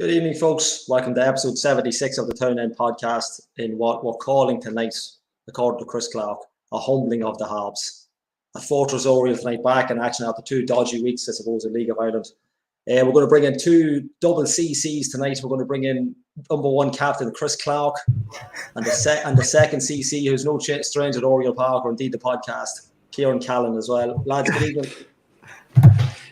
Good evening, folks. Welcome to episode 76 of the Town End podcast in what we're calling tonight, according to Chris Clark, a humbling of the Harps. A Fortress Oriel tonight back in action after 2 dodgy weeks, I suppose, in League of Ireland. We're going to bring in 2 double CCs tonight. We're going to bring in number 1 captain Chris Clark and the second CC, who's no stranger to Oriel Park or indeed the podcast, Kieran Callan as well. Lads, good evening.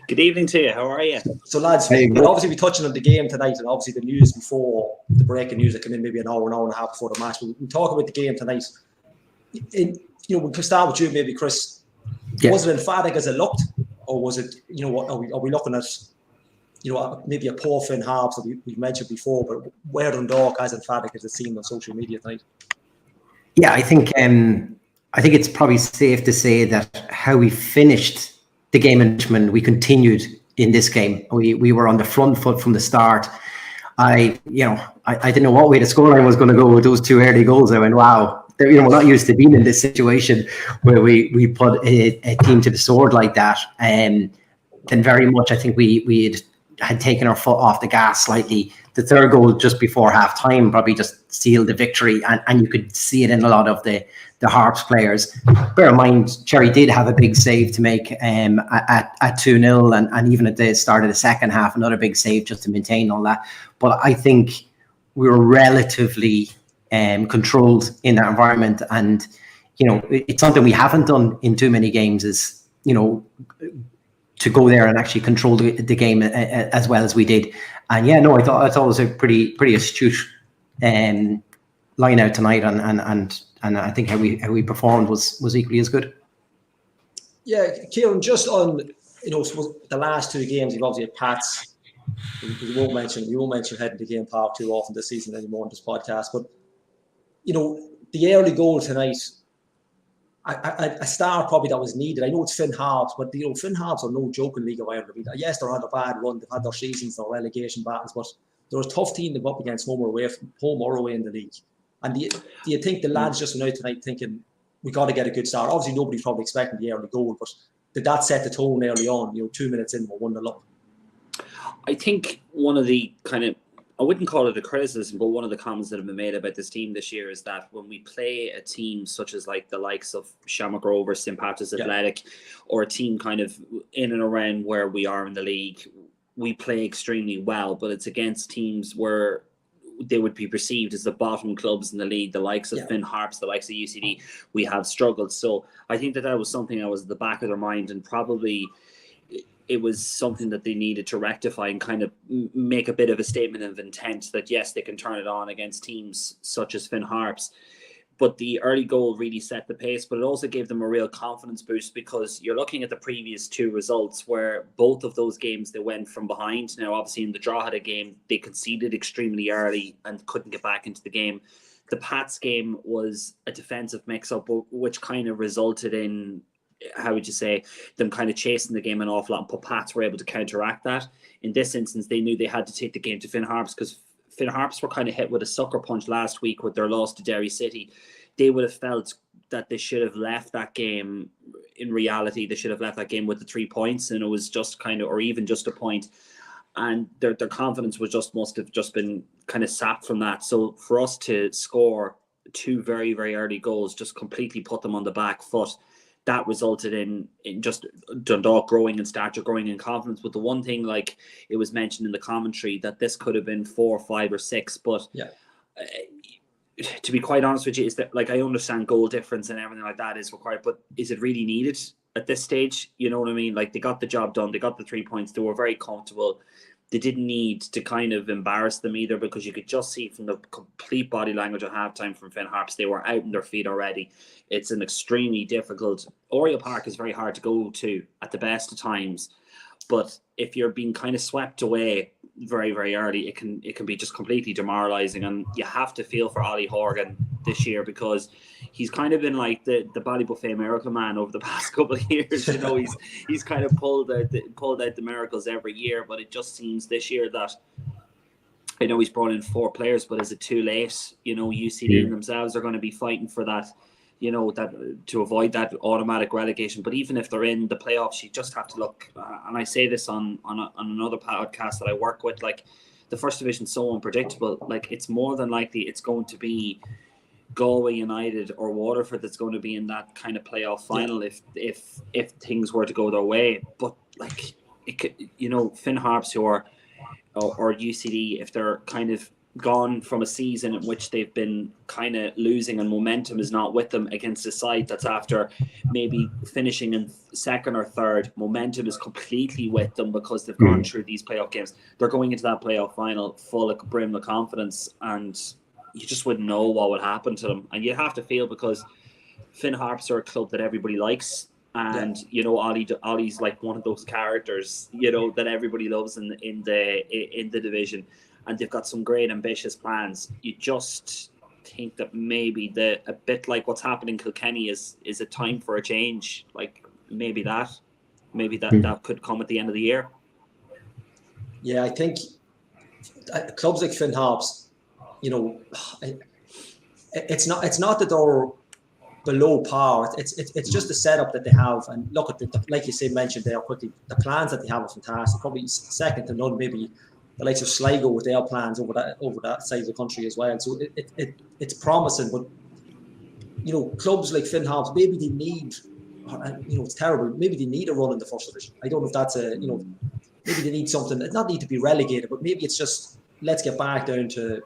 Good evening to you. How are you? So, lads, we'll obviously be touching on the game tonight, and obviously the news before the breaking news that came in maybe an hour and a half before the match. We'll talk about the game tonight. We can start with you, maybe, Chris. Yeah. Was it emphatic as it looked, or was it, are we looking at, maybe a poor Finn Harps that we've mentioned before, but where Dundalk as emphatic as it seemed on social media tonight? Yeah, I think it's probably safe to say that how we finished the game in Richmond, we continued in this game. We were on the front foot from the start. I didn't know what way the scoreline was going to go with those 2 early goals. I went, wow. We're not used to being in this situation where we put a team to the sword like that. And then very much, I think we had taken our foot off the gas slightly. The 3rd goal just before half time probably just sealed the victory, and you could see it in a lot of the Harps players. Bear in mind, Cherry did have a big save to make at 2-0, and even at the start of the second half, another big save just to maintain all that. But I think we were relatively controlled in that environment, and it's something we haven't done in too many games, is to go there and actually control the game as well as we did. And I thought it was a pretty astute line out tonight, and I think how we performed was equally as good. Yeah, Kieran, just on the last 2 games, you've obviously had Pats. You won't mention heading to Game Park too often this season anymore on this podcast, but the early goal tonight, a star probably that was needed. I know it's Finn Harps, but Finn Harps are no joke in League of Ireland. I mean, yes, they're on a bad run. They've had their seasons, their relegation battles, but they're a tough team to go up against home or away in the league. And do you think the lads just went out tonight thinking we got to get a good start? Obviously, nobody's probably expecting the early goal, but did that set the tone early on? 2 minutes in, we're 1-0 up. I think one of the I wouldn't call it a criticism, but one of the comments that have been made about this team this year is that when we play a team such as like the likes of Shamrock Rovers, St. Patrick's Athletic, or a team kind of in and around where we are in the league, we play extremely well, but it's against teams where they would be perceived as the bottom clubs in the league, the likes of Finn Harps, the likes of UCD. We have struggled. So I think that was something that was at the back of their mind, and probably it was something that they needed to rectify and kind of make a bit of a statement of intent that, yes, they can turn it on against teams such as Finn Harps. But the early goal really set the pace, but it also gave them a real confidence boost, because you're looking at the previous 2 results where both of those games they went from behind. Now, obviously, in the Drogheda game, they conceded extremely early and couldn't get back into the game. The Pats game was a defensive mix-up, which kind of resulted in, how would you say, them kind of chasing the game an awful lot, but Pats were able to counteract that. In this instance, they knew they had to take the game to Finn Harps, because Finn Harps were kind of hit with a sucker punch last week with their loss to Derry City. They would have felt that they should have left that game. In reality, they should have left that game with the 3 points, and it was just kind of, or even just a point. And their confidence must have just been kind of sapped from that. So for us to score 2 very, very early goals just completely put them on the back foot. That resulted in just Dundalk growing in stature, growing in confidence. But the one thing, like it was mentioned in the commentary, that this could have been 4, 5 or 6. But to be quite honest with you, is that, like, I understand goal difference and everything like that is required, but is it really needed at this stage? You know what I mean? Like, they got the job done. They got the 3 points. They were very comfortable. They didn't need to kind of embarrass them either, because you could just see from the complete body language at halftime from Finn Harps, they were out on their feet already. It's an extremely difficult... Oriel Park is very hard to go to at the best of times, but if you're being kind of swept away very, very early, it can be just completely demoralising, and you have to feel for Ollie Horgan this year, because he's kind of been like the Ballybuffet miracle man over the past couple of years. He's kind of pulled out the miracles every year, but it just seems this year that, I know he's brought in 4 players, but is it too late? UCD themselves are going to be fighting for that, that to avoid that automatic relegation. But even if they're in the playoffs, you just have to look, and I say this on another podcast that I work with, like, the first division is so unpredictable. Like, it's more than likely it's going to be Galway United or Waterford that's going to be in that kind of playoff final if things were to go their way. But like, it could, Finn Harps or UCD, if they're kind of gone from a season in which they've been kind of losing and momentum is not with them against a side that's after maybe finishing in second or third, momentum is completely with them because they've gone through these playoff games. They're going into that playoff final full of brim of confidence, and you just wouldn't know what would happen to them. And you have to feel, because Finn Harps are a club that everybody likes, and Ollie's like one of those characters that everybody loves in the division. And they've got some great ambitious plans. You just think that maybe a bit like what's happening in Kilkenny is a time for a change. Like maybe that could come at the end of the year. Yeah, I think clubs like Finn Harps, it's not that they're below par. It's just the setup that they have. And look at like you say, mentioned there quickly, the plans that they have are fantastic. Probably second to none, maybe the likes of Sligo with their plans over that side of the country as well. So it's promising, but clubs like Finn Harps, maybe they need, it's terrible. Maybe they need a run in the first division. I don't know if that's maybe they need something. It not need to be relegated, but maybe it's just let's get back down to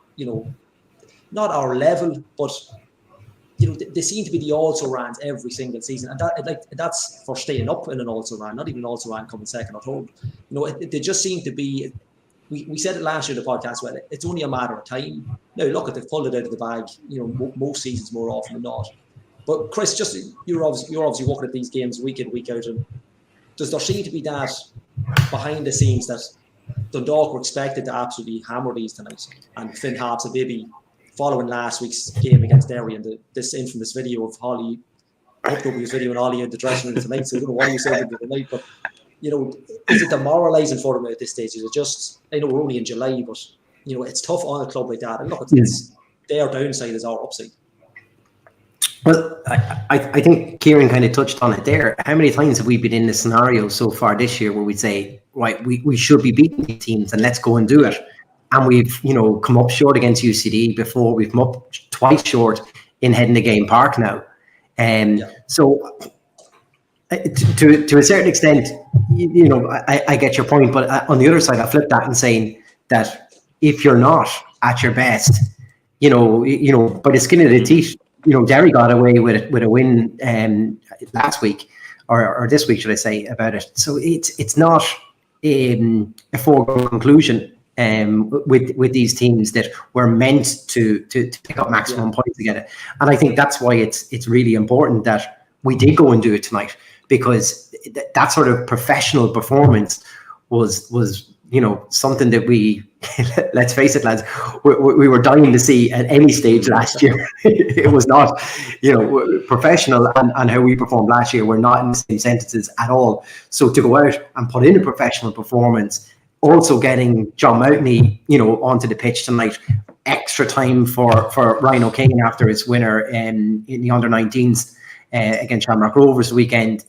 not our level, but they seem to be the also-rans every single season, and that's for staying up in an also-ran, not even an also-ran coming second or third. They just seem to be. We said it last year in the podcast. Well, it's only a matter of time. Now, look, they've pulled it out of the bag. Most seasons more often than not. But Chris, just you're obviously looking at these games week in, week out, and does there seem to be that behind the scenes that Dundalk were expected to absolutely hammer these tonight, and Finn Harps and maybe following last week's game against Derry and this infamous video of Holly, W's video and Holly in the dressing room tonight. So I don't know what he was saying tonight, but is it demoralising for them at this stage? Is it just, I know we're only in July, but it's tough on a club like that. And look, it's their downside is our upside. Well, I think Kieran kind of touched on it there. How many times have we been in this scenario so far this year where we'd say, right, we should be beating these teams and let's go and do it. And we've, come up short against UCD before. We've come up twice short in heading to Game Park now. So to a certain extent, I get your point. But on the other side, I flip that and saying that if you're not at your best, by the skin of the teeth, Derry got away with a win last week or this week, should I say, about it. So it's not a foregone conclusion with these teams that were meant to pick up maximum points together. And I think that's why it's really important that we did go and do it tonight, because that sort of professional performance was something that we, let's face it, lads, we were dying to see at any stage last year. It was not, professional and how we performed last year were not in the same sentences at all. So to go out and put in a professional performance, also getting John Mountney, onto the pitch tonight, extra time for Ryan O'Kane after his winner in the under-19s against Shamrock Rovers weekend.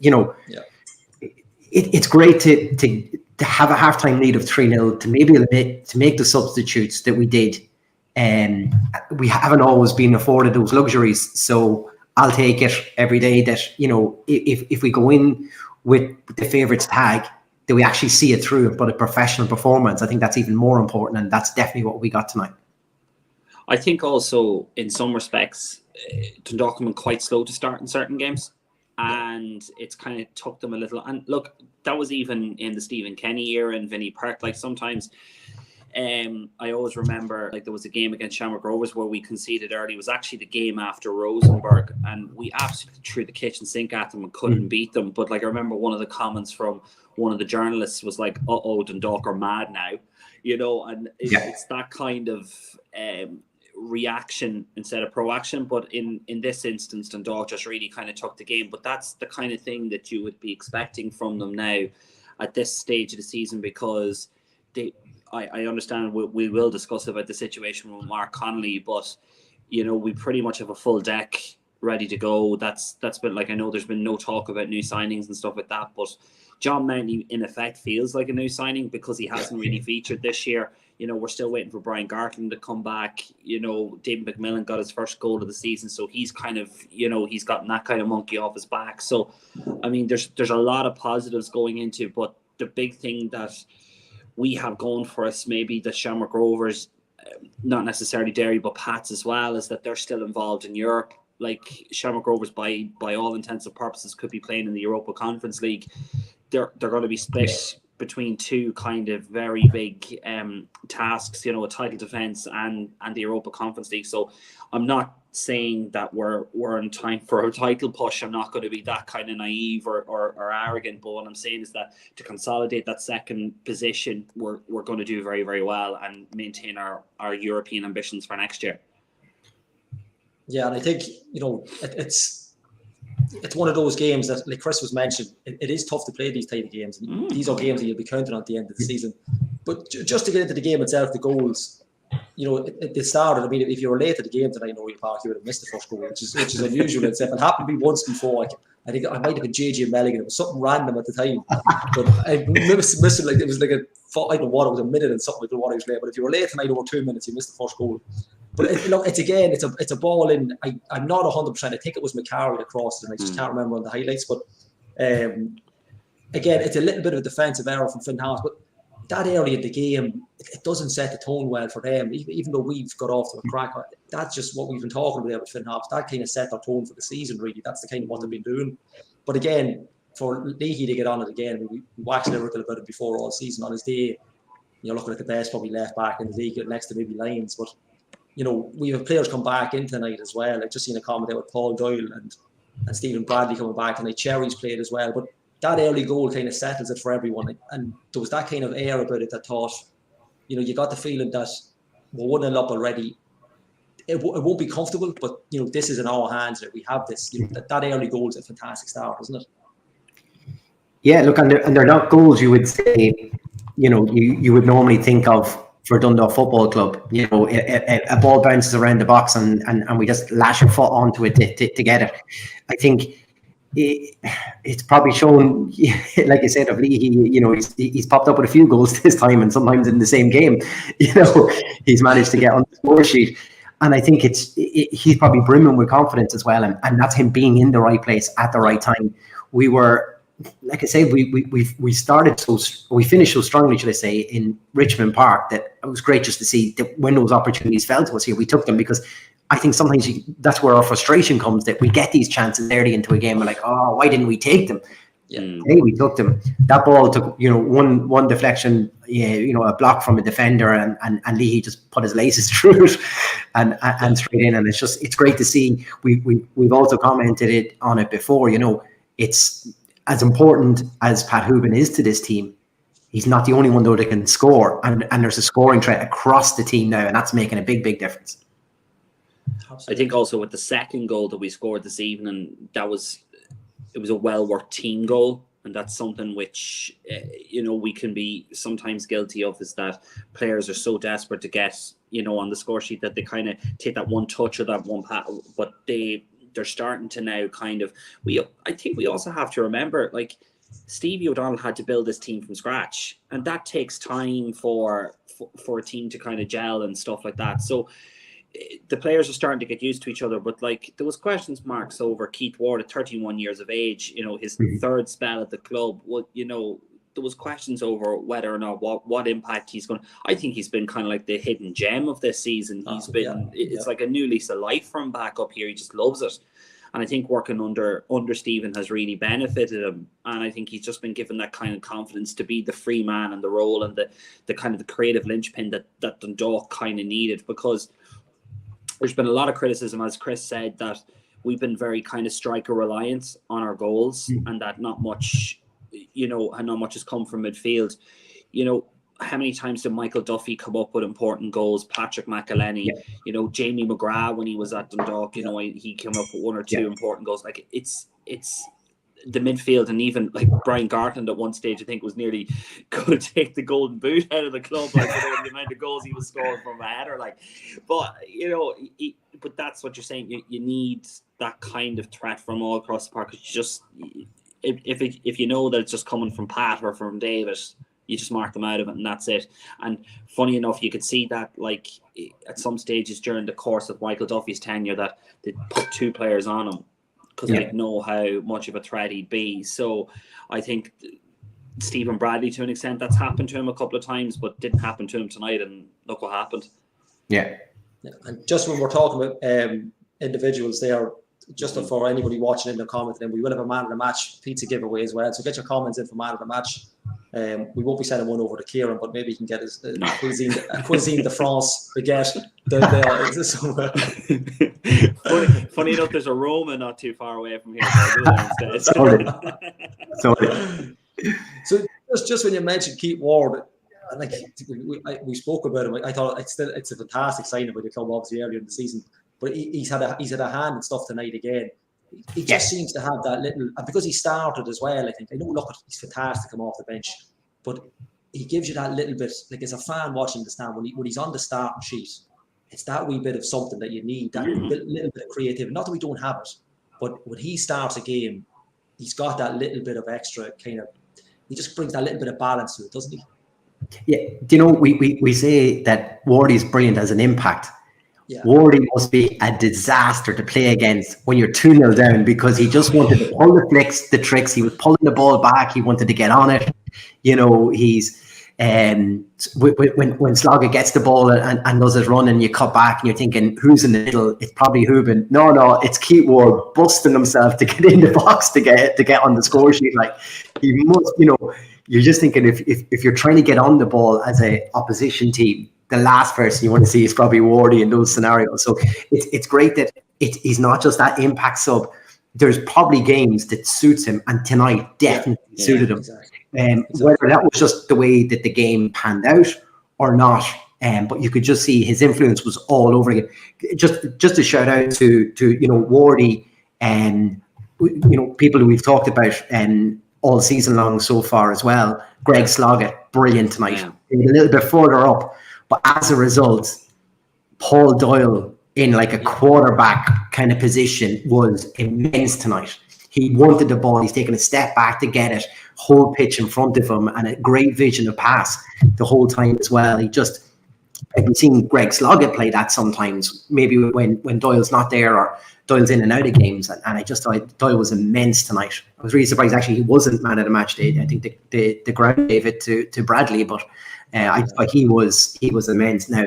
It's great to have a halftime lead of 3-0, to make the substitutes that we did. And we haven't always been afforded those luxuries. So I'll take it every day that, if we go in with the favourites tag, that we actually see it through, but a professional performance. I think that's even more important, and that's definitely what we got tonight. I think also, in some respects, Dundalk have been quite slow to start in certain games, and it's kind of took them a little. And look, that was even in the Stephen Kenny era in Vinnie Park. Like sometimes, I always remember there was a game against Shamrock Rovers where we conceded early. It was actually the game after Rosenborg, and we absolutely threw the kitchen sink at them and couldn't beat them. But I remember one of the comments from one of the journalists was like, "Uh-oh, Dundalk are mad now," and it's that kind of reaction instead of proaction. But in this instance, Dundalk just really kind of took the game. But that's the kind of thing that you would be expecting from them now at this stage of the season, because I understand we will discuss about the situation with Mark Connolly, but we pretty much have a full deck ready to go. That's been I know there's been no talk about new signings and stuff like that, but John Mountney in effect feels like a new signing because he hasn't really featured this year. we're still waiting for Brian Gartland to come back. David McMillan got his first goal of the season, so he's kind of, he's gotten that kind of monkey off his back. So, I mean, there's a lot of positives going into, but the big thing that we have going for us, maybe the Shamrock Rovers, not necessarily Derry, but Pats as well, is that they're still involved in Europe. Like Shamrock Rovers, by all intents and purposes, could be playing in the Europa Conference League. They're going to be split between two kind of very big tasks, a title defence and the Europa Conference League. So I'm not saying that we're in time for a title push. I'm not going to be that kind of naive or arrogant, but what I'm saying is that to consolidate that second position, we're going to do very, very well and maintain our European ambitions for next year. Yeah, and I think, it's one of those games that, like Chris was mentioned, it is tough to play these type of games. These are games that you'll be counting on at the end of the season. But just to get into the game itself, the goals, it started. I mean, if you were late to the game tonight in Oriel Park, you would have missed the first goal, which is unusual in itself. It happened to me once before. I think I might have been JJ Melligan. It was something random at the time, but I missed it. Like it was like I don't know what, it was a minute and something. I don't know what I was late. But if you were late tonight over 2 minutes, you missed the first goal. But it's a ball in. I'm not 100%. I think it was McCarroll across, and I just can't remember on the highlights. But again, it's a little bit of a defensive error from Finn Harps. But that early in the game, it doesn't set the tone well for them. Even though we've got off to a crack, that's just what we've been talking about with Finn Harps. That kind of set their tone for the season. Really, that's the kind of what they've been doing. But again, for Leahy to get on it again, we waxed lyrical about it before all season. On his day, looking at the best probably left back in the league next to maybe Lyons, but. We have players come back in tonight as well. I've just seen a comment there with Paul Doyle and Stephen Bradley coming back, and Cherry's played as well. But that early goal kind of settles it for everyone. And there was that kind of air about it that thought, you got the feeling that we're 1-0 up already. It won't be comfortable, but, this is in our hands. We have this. That early goal is a fantastic start, isn't it? Yeah, look, and they're not goals you would say, you would normally think of for Dundalk Football Club. A ball bounces around the box and we just lash a foot onto it to get it. I think it's probably shown, like I said, of Leahy, he's popped up with a few goals this time, and sometimes in the same game, he's managed to get on the score sheet. And I think he's probably brimming with confidence as well, and that's him being in the right place at the right time. We were, like I say, we finished so strongly, should I say, in Richmond Park, that it was great just to see that when those opportunities fell to us here, we took them, because I think sometimes that's where our frustration comes, that we get these chances early into a game, we're like, oh, why didn't we take them? Yeah. Hey, we took them. That ball took, one deflection, a block from a defender, and Leahy just put his laces through it and straight in. And it's great to see. We've also commented on it before. It's as important as Pat Hooban is to this team. He's not the only one though that can score, and there's a scoring threat across the team now, and that's making a big difference. I think also with the second goal that we scored this evening, it was a well-worked team goal, and that's something which we can be sometimes guilty of, is that players are so desperate to get on the score sheet that they kind of take that one touch or that one pass, but they're starting to now kind of. I think we also have to remember, like, Stevie O'Donnell had to build this team from scratch, and that takes time for a team to kind of gel and stuff like that. So the players are starting to get used to each other, but like there was questions marks over Keith Ward at 31 years of age, his third spell at the club. There was questions over whether or not what impact he's going to. I think he's been kind of like the hidden gem of this season. It's like a new lease of life for him back up here. He just loves it. And I think working under Stephen has really benefited him. And I think he's just been given that kind of confidence to be the free man in the role, and the kind of the creative linchpin that Dundalk kind of needed, because there's been a lot of criticism, as Chris said, that we've been very kind of striker reliant on our goals, and that not much has come from midfield. How many times did Michael Duffy come up with important goals? Patrick McElhenney, Jamie McGrath when he was at Dundalk, he came up with one or two important goals. Like it's the midfield, and even like Brian Gartland at one stage, I think, was nearly going to take the golden boot out of the club, like the amount of goals he was scoring from a header. But that's what you're saying. You need that kind of threat from all across the park. It's just if you know that it's just coming from Pat or from David, You just mark them out of it, and that's it. And funny enough, you could see that like at some stages during the course of Michael Duffy's tenure that they put 2 players on him because they know how much of a threat he'd be. So I think Stephen Bradley, to an extent, that's happened to him a couple of times, but didn't happen to him tonight. And look what happened. Yeah. And just when we're talking about individuals there, just for anybody watching in the comment, then we will have a man of the match pizza giveaway as well. So get your comments in for man of the match. We won't be sending one over to Kieran, but maybe he can get his cuisine de France baguette somewhere. Funny enough, there's a Roma not too far away from here. So Sorry. So just when you mentioned Keith Ward, like we spoke about him, I thought it's a fantastic signing by the club, obviously earlier in the season. But he's had a hand and stuff tonight again. He just seems to have that little, and because he started as well, I think. I know, look, he's fantastic to come off the bench, but he gives you that little bit, like as a fan watching the stand, when he's on the starting sheet, it's that wee bit of something that you need, that little bit of creativity. Not that we don't have it, but when he starts a game, he's got that little bit of extra kind of, he just brings that little bit of balance to it, doesn't he? Yeah. Do you know, we say that Wardy's brilliant as an impact. Yeah. Wardy must be a disaster to play against when you're 2-0 down, because he just wanted to pull the flicks, the tricks. He was pulling the ball back. He wanted to get on it. You know, he's when Slogger gets the ball and does his run, and you cut back and you're thinking, who's in the middle? It's probably Hubin. No, it's Keith Ward busting himself to get in the box to get on the score sheet. Like, he must, you know, you're just thinking if you're trying to get on the ball as a opposition team, the last person you want to see is probably Wardy in those scenarios. So it's great that he's not just that impact sub. There's probably games that suits him, and tonight definitely suited him. Exactly. Whether that was just the way that the game panned out or not, but you could just see his influence was all over again. Just a shout out to you know, Wardy, and you know, people who we've talked about all season long so far as well. Greg Sloggett, brilliant tonight. Yeah. A little bit further up. But as a result, Paul Doyle in like a quarterback kind of position was immense tonight. He wanted the ball. He's taking a step back to get it, whole pitch in front of him, and a great vision of pass the whole time as well. He just, I've been seeing Greg Sloggett play that sometimes, maybe when Doyle's not there or Doyle's in and out of games. And I just thought Doyle was immense tonight. I was really surprised actually he wasn't man of the match day. I think the ground gave it to Bradley, but I thought he was immense. Now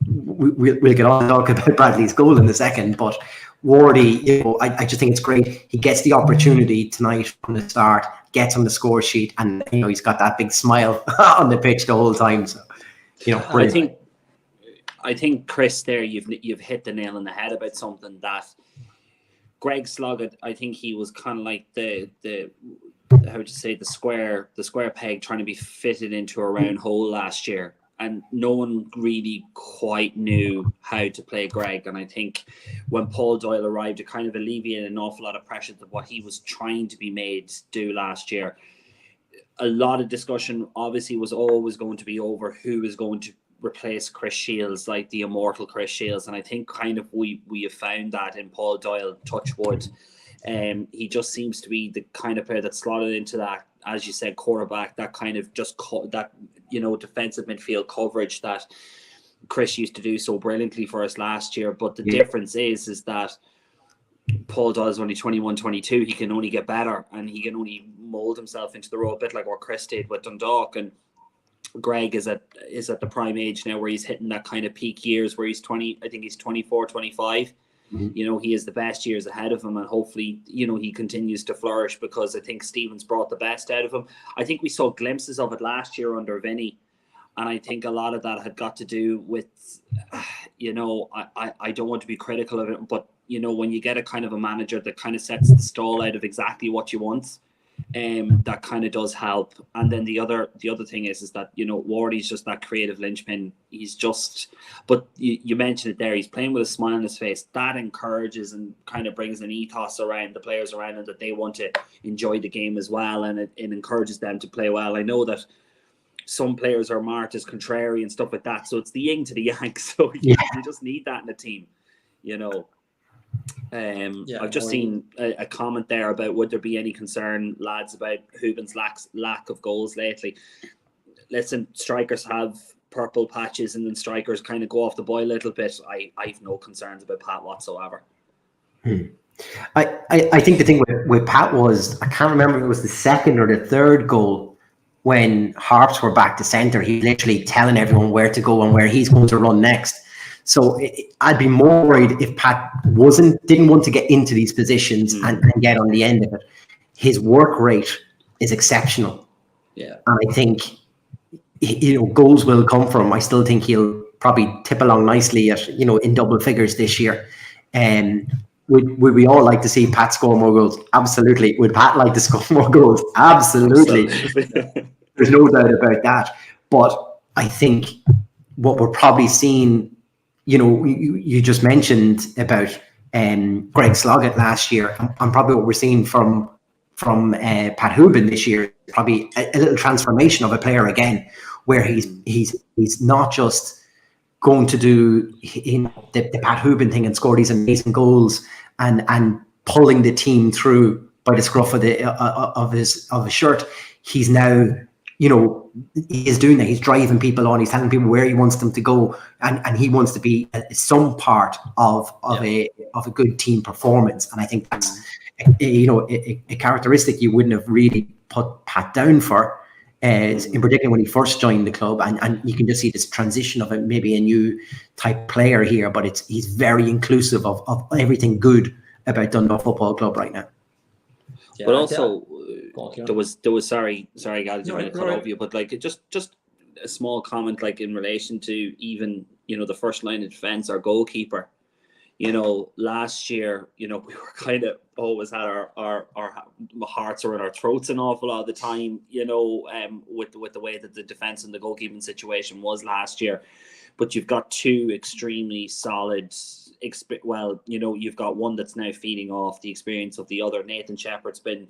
we'll get on and talk about Bradley's goal in a second, but Wardy, you know, I just think it's great. He gets the opportunity tonight from the start, gets on the score sheet, and you know, he's got that big smile on the pitch the whole time. So, you know, brilliant. I think Chris, there you've hit the nail on the head about something that Greg Sloggett, I think he was kind of like the how would you say, the square peg trying to be fitted into a round hole last year, and no one really quite knew how to play Greg. And I think when Paul Doyle arrived, it kind of alleviated an awful lot of pressure to what he was trying to be made to do last year. A lot of discussion obviously was always going to be over who is going to replace Chris Shields, like the immortal Chris Shields. And I think kind of we have found that in Paul Doyle, touch wood. He just seems to be the kind of player that's slotted into that, as you said, quarterback, that kind of just that, you know, defensive midfield coverage that Chris used to do so brilliantly for us last year. But the difference is that Paul Doyle is only 21, 22. He can only get better, and he can only mold himself into the role, a bit like what Chris did with Dundalk. And Greg is at the prime age now where he's hitting that kind of peak years where he's 20, I think he's 24, 25. Mm-hmm. You know, he has the best years ahead of him, and hopefully, you know, he continues to flourish, because I think Stevens brought the best out of him. I think we saw glimpses of it last year under Vinny, and I think a lot of that had got to do with, you know, I don't want to be critical of it, but, you know, when you get a kind of a manager that kind of sets the stall out of exactly what you want, that kind of does help. And then the other thing is that, you know, Wardy's just that creative linchpin. He's just, but you mentioned it there, he's playing with a smile on his face. That encourages and kind of brings an ethos around the players around him, that they want to enjoy the game as well, and it encourages them to play well. I know that some players are marked as contrary and stuff like that, so it's the yin to the yang. So you just need that in a team, you know. I've just seen a comment there about would there be any concern, lads, about Hubin's lack of goals lately. listen, strikers have purple patches and then strikers kind of go off the boil a little bit. I've no concerns about Pat whatsoever. I think the thing with Pat was, I can't remember if it was the second or the third goal when Harps were back to centre. He's literally telling everyone where to go and where he's going to run next. So I'd be more worried if Pat didn't want to get into these positions and get on the end of it. His work rate is exceptional. Yeah. And I think, goals will come from him. I still think he'll probably tip along nicely at, in double figures this year. And would we all like to see Pat score more goals? Absolutely. Would Pat like to score more goals? Absolutely. There's no doubt about that. But I think what we're probably seeing, you just mentioned about Greg Sloggett last year, and probably what we're seeing from Pat Hooban this year, probably a little transformation of a player again, where he's not just going to do the Pat Hooban thing and score these amazing goals and pulling the team through by the scruff of his shirt. He's now, he is doing that. He's driving people on. He's telling people where he wants them to go, and he wants to be some part of a good team performance. And I think that's a characteristic you wouldn't have really put Pat down for, in particular when he first joined the club. And you can just see this transition of maybe a new type player here, but he's very inclusive of everything good about Dundalk Football Club right now. Yeah, but also, there was sorry, guys, I'm going to cut over you, but like just a small comment, like in relation to even the first line of defense, our goalkeeper. Last year, we were kind of always had our hearts are in our throats an awful lot of the time, with the way that the defense and the goalkeeping situation was last year. But you've got two extremely solid. You've got one that's now feeding off the experience of the other. Nathan Shepherd's been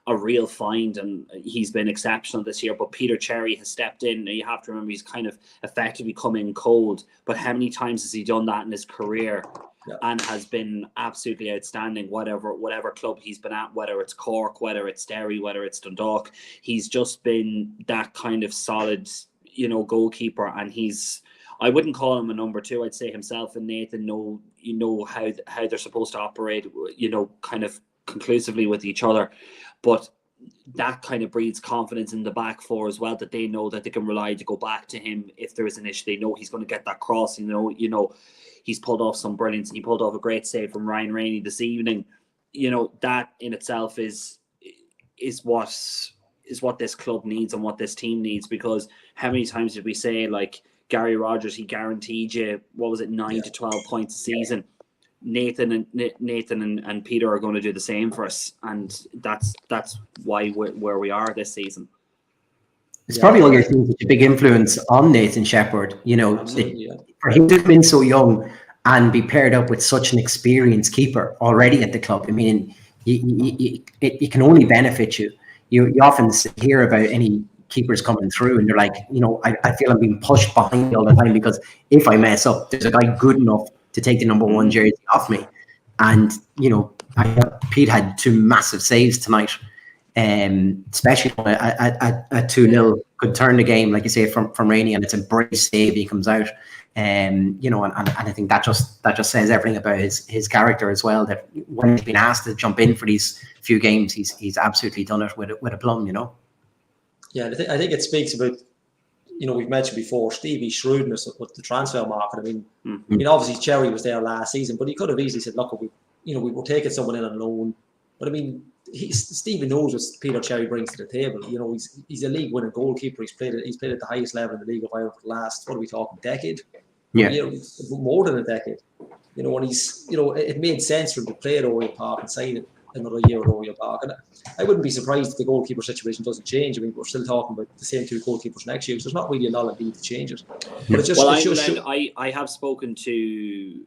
a real find, and he's been exceptional this year. But Peter Cherry has stepped in. Now, you have to remember, he's kind of effectively come in cold. But how many times has he done that in his career? Yeah. And has been absolutely outstanding, whatever club he's been at, whether it's Cork, whether it's Derry, whether it's Dundalk. He's just been that kind of solid, goalkeeper. And I wouldn't call him a number two. I'd say himself and Nathan know how they're supposed to operate, kind of conclusively with each other. But that kind of breeds confidence in the back four as well, that they know that they can rely to go back to him if there is an issue. They know he's going to get that cross. He's pulled off some brilliance. He pulled off a great save from Ryan Rainey this evening. That in itself is what this club needs and what this team needs. Because how many times did we say, like, Gary Rogers, he guaranteed you, 9 to 12 points a season. Nathan and Peter are going to do the same for us, and that's why we're where we are this season. It's probably why you're seeing such a big influence on Nathan Shepherd. For him to come in so young and be paired up with such an experienced keeper already at the club, I mean, it can only benefit you. You often hear about any keepers coming through and they're like, I feel I'm being pushed behind all the time, because if I mess up, there's a guy good enough to take the number one jersey off me. And Pete had two massive saves tonight, especially a 2-0 could turn the game, like you say, from Rainey, and it's a brave save. He comes out, and I think that just says everything about his character as well. That when he's been asked to jump in for these few games, he's absolutely done it with a plum. Yeah, I think it speaks about, we've mentioned before, Stevie's shrewdness with the transfer market. I mean, obviously Cherry was there last season, but he could have easily said, look, we were taking someone in on loan. But I mean, Stevie knows what Peter Cherry brings to the table. He's a league-winning goalkeeper. He's played at the highest level in the League of Ireland for the last, what are we talking, decade? Yeah, more than a decade. And it made sense for him to play at Oriel Park and sign another year at Oriel Park. And I wouldn't be surprised if the goalkeeper situation doesn't change. I mean, we're still talking about the same two goalkeepers next year, so there's not really a lot of need to change it. But it's just, I have spoken to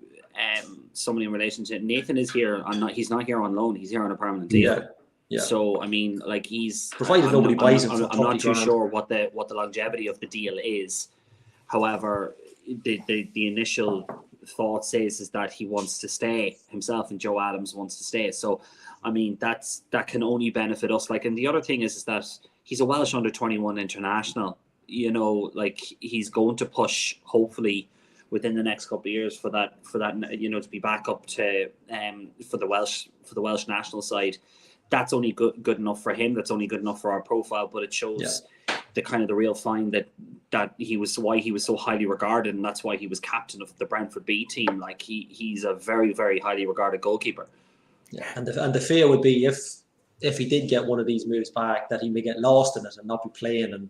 somebody in relation to Nathan is here. He's not here on loan. He's here on a permanent deal. Yeah. So I mean, like, he's provided nobody buys him. I'm not too sure what the longevity of the deal is. However, the initial thought says is that he wants to stay himself, and Joe Adams wants to stay. So I mean, that can only benefit us. Like, and the other thing is that he's a Welsh under-21 international. you know, like he's going to push hopefully within the next couple of years for that, you know, to be back up to for the Welsh national side. That's only good enough for him. That's only good enough for our profile, but it shows the kind of the real find that he was, why he was so highly regarded, and that's why he was captain of the Brentford B team. Like he's a very, very highly regarded goalkeeper. Yeah, and the fear would be if he did get one of these moves back, that he may get lost in it and not be playing. And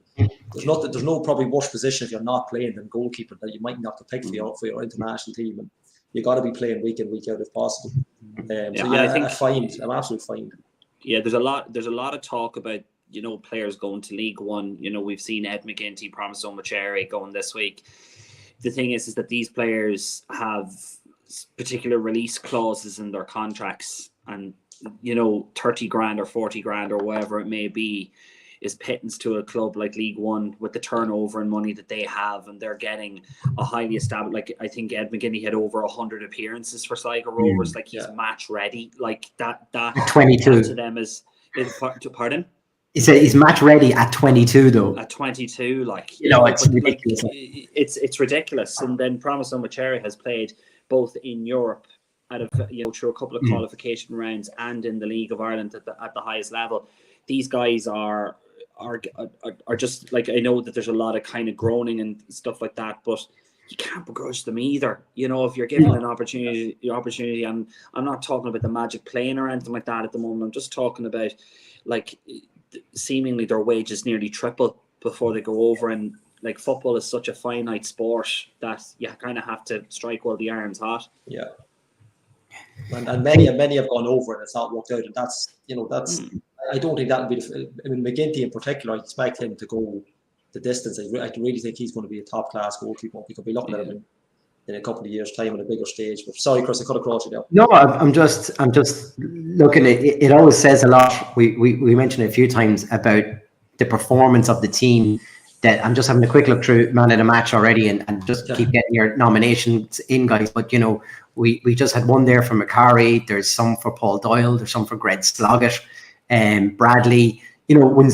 there's no probably worse position if you're not playing than goalkeeper that you might not have picked for your international team. And you got to be playing week in, week out if possible. I'm absolutely fine. Yeah, there's a lot of talk about, you know, players going to League One. You know, we've seen Ed McGinty, Promise Omacheri going this week. The thing is that these players have particular release clauses in their contracts, and you know, 30 grand or 40 grand or whatever it may be is pittance to a club like League One with the turnover and money that they have, and they're getting a highly established, like I think Ed McGinney had over 100 appearances for Sligo Rovers. Like he's match ready. Like that 22 to them is pardon? He's match ready at 22 though. At 22, like, you know, it's ridiculous. Like, it's ridiculous. And then Promise Omacheri has played both in Europe through a couple of qualification rounds and in the League of Ireland at the highest level. These guys are just like, I know that there's a lot of kind of groaning and stuff like that, but you can't begrudge them either. You know, if you're given an opportunity, and I'm not talking about the magic playing or anything like that at the moment. I'm just talking about, like, seemingly their wages nearly triple before they go over. And like, football is such a finite sport that you kind of have to strike while the iron's hot. Yeah. And many have gone over and it's not worked out. And that's I don't think that would be McGinty in particular, I expect him to go the distance. I really think he's going to be a top class goalkeeper. We could be looking at him in a couple of years' time on a bigger stage. But sorry, Chris, I cut across you there. No, I'm just looking at it. It always says a lot. We mentioned it a few times about the performance of the team. That I'm just having a quick look through man of the match already, and just keep getting your nominations in, guys. But you know, we just had one there for Macari. There's some for Paul Doyle. There's some for Greg Sloggett, and Bradley. You know,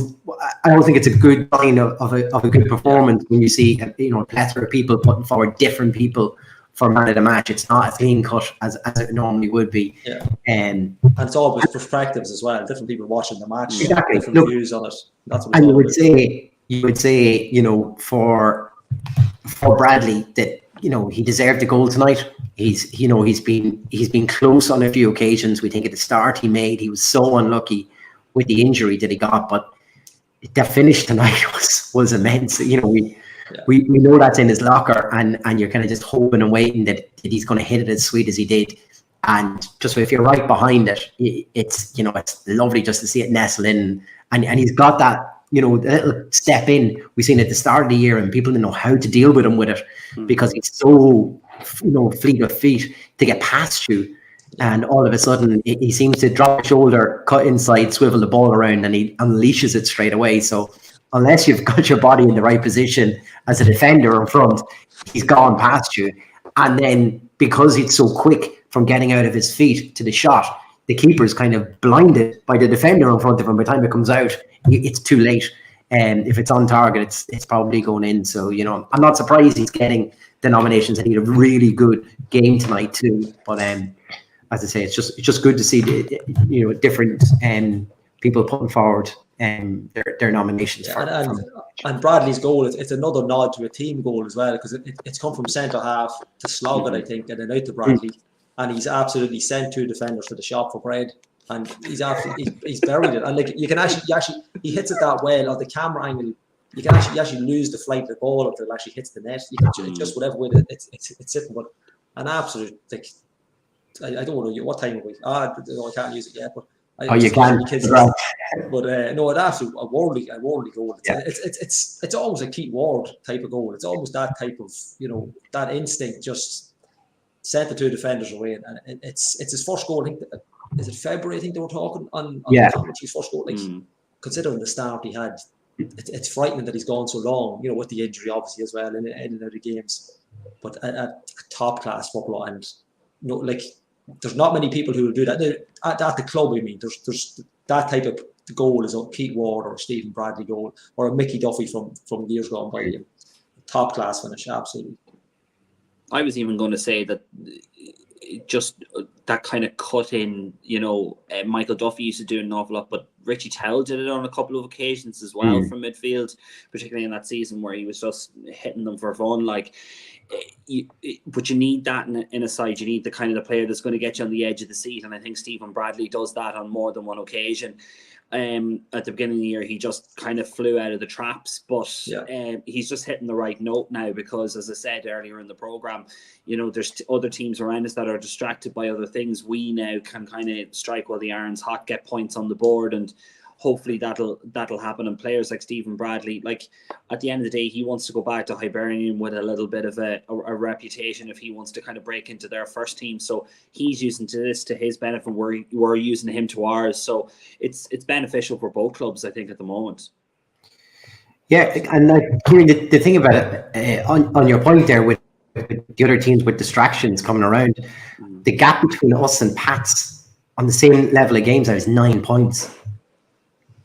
I don't think it's a good sign of a good performance when you see a plethora of people putting forward different people for man of the match. It's not a clean cut as it normally would be. Yeah. And it's always perspectives as well. Different people watching the match, exactly. Different views on it. That's what. And you would say, you know, for Bradley that, you know, he deserved the goal tonight. He's been close on a few occasions. We think at the start he was so unlucky with the injury that he got, but the finish tonight was immense. You know, we know that's in his locker, and you're kind of just hoping and waiting that he's going to hit it as sweet as he did. And just if you're right behind it, it's lovely just to see it nestle in, and he's got that, you know, little step in. We've seen at the start of the year, and people didn't know how to deal with him with it because he's so, you know, fleet of feet to get past you. And all of a sudden, he seems to drop his shoulder, cut inside, swivel the ball around, and he unleashes it straight away. So unless you've got your body in the right position as a defender in front, he's gone past you. And then because he's so quick from getting out of his feet to the shot, the keeper's kind of blinded by the defender in front of him. By the time it comes out, it's too late. And if it's on target, it's probably going in. So, you know, I'm not surprised he's getting the nominations, and he had a really good game tonight too. But as I say, it's just good to see different people putting forward their nominations. Yeah, and Bradley's goal, it's another nod to a team goal as well, because it's come from centre half to Sloggett, I think, and then out to Bradley, and he's absolutely sent two defenders to the shop for bread, and he's buried it, and like you can actually he hits it that well on the camera angle. You can actually lose the flight of the ball if it actually hits the net. You can just whatever way it's sitting, but an absolute, like, I don't know what time are we. I can't use it yet, but you can. Right. But no, an absolute a worldly goal. It's almost a Keith Ward type of goal. It's almost that type of, you know, that instinct just sent the two defenders away, and it's his first goal. I think, is it February? I think they were talking on the commentary, first goal. Like, considering the start he had, it's frightening that he's gone so long. You know, with the injury obviously as well in and out of games, but at top class football, and like, there's not many people who will do that at the club. I mean, there's that type of the goal is a Pete Ward or a Stephen Bradley goal or a Mickey Duffy from years gone by. Top class finish, absolutely. I was even going to say that just that kind of cut in, Michael Duffy used to do an awful lot, but Richie Towell did it on a couple of occasions as well from midfield, particularly in that season where he was just hitting them for fun. But you need that in a side. You need the kind of the player that's going to get you on the edge of the seat, and I think Stephen Bradley does that on more than one occasion. At the beginning of the year, he just kind of flew out of the traps, but he's just hitting the right note now because, as I said earlier in the program, there's other teams around us that are distracted by other things. We now can kind of strike while the iron's hot, get points on the board, and hopefully that'll happen. And players like Stephen Bradley, at the end of the day, he wants to go back to Hibernian with a little bit of a reputation if he wants to kind of break into their first team. So he's using this to his benefit. We're using him to ours. So it's beneficial for both clubs, I think, at the moment. Yeah, and the thing about it, on your point there with the other teams with distractions coming around, the gap between us and Pats on the same level of games now is 9 points.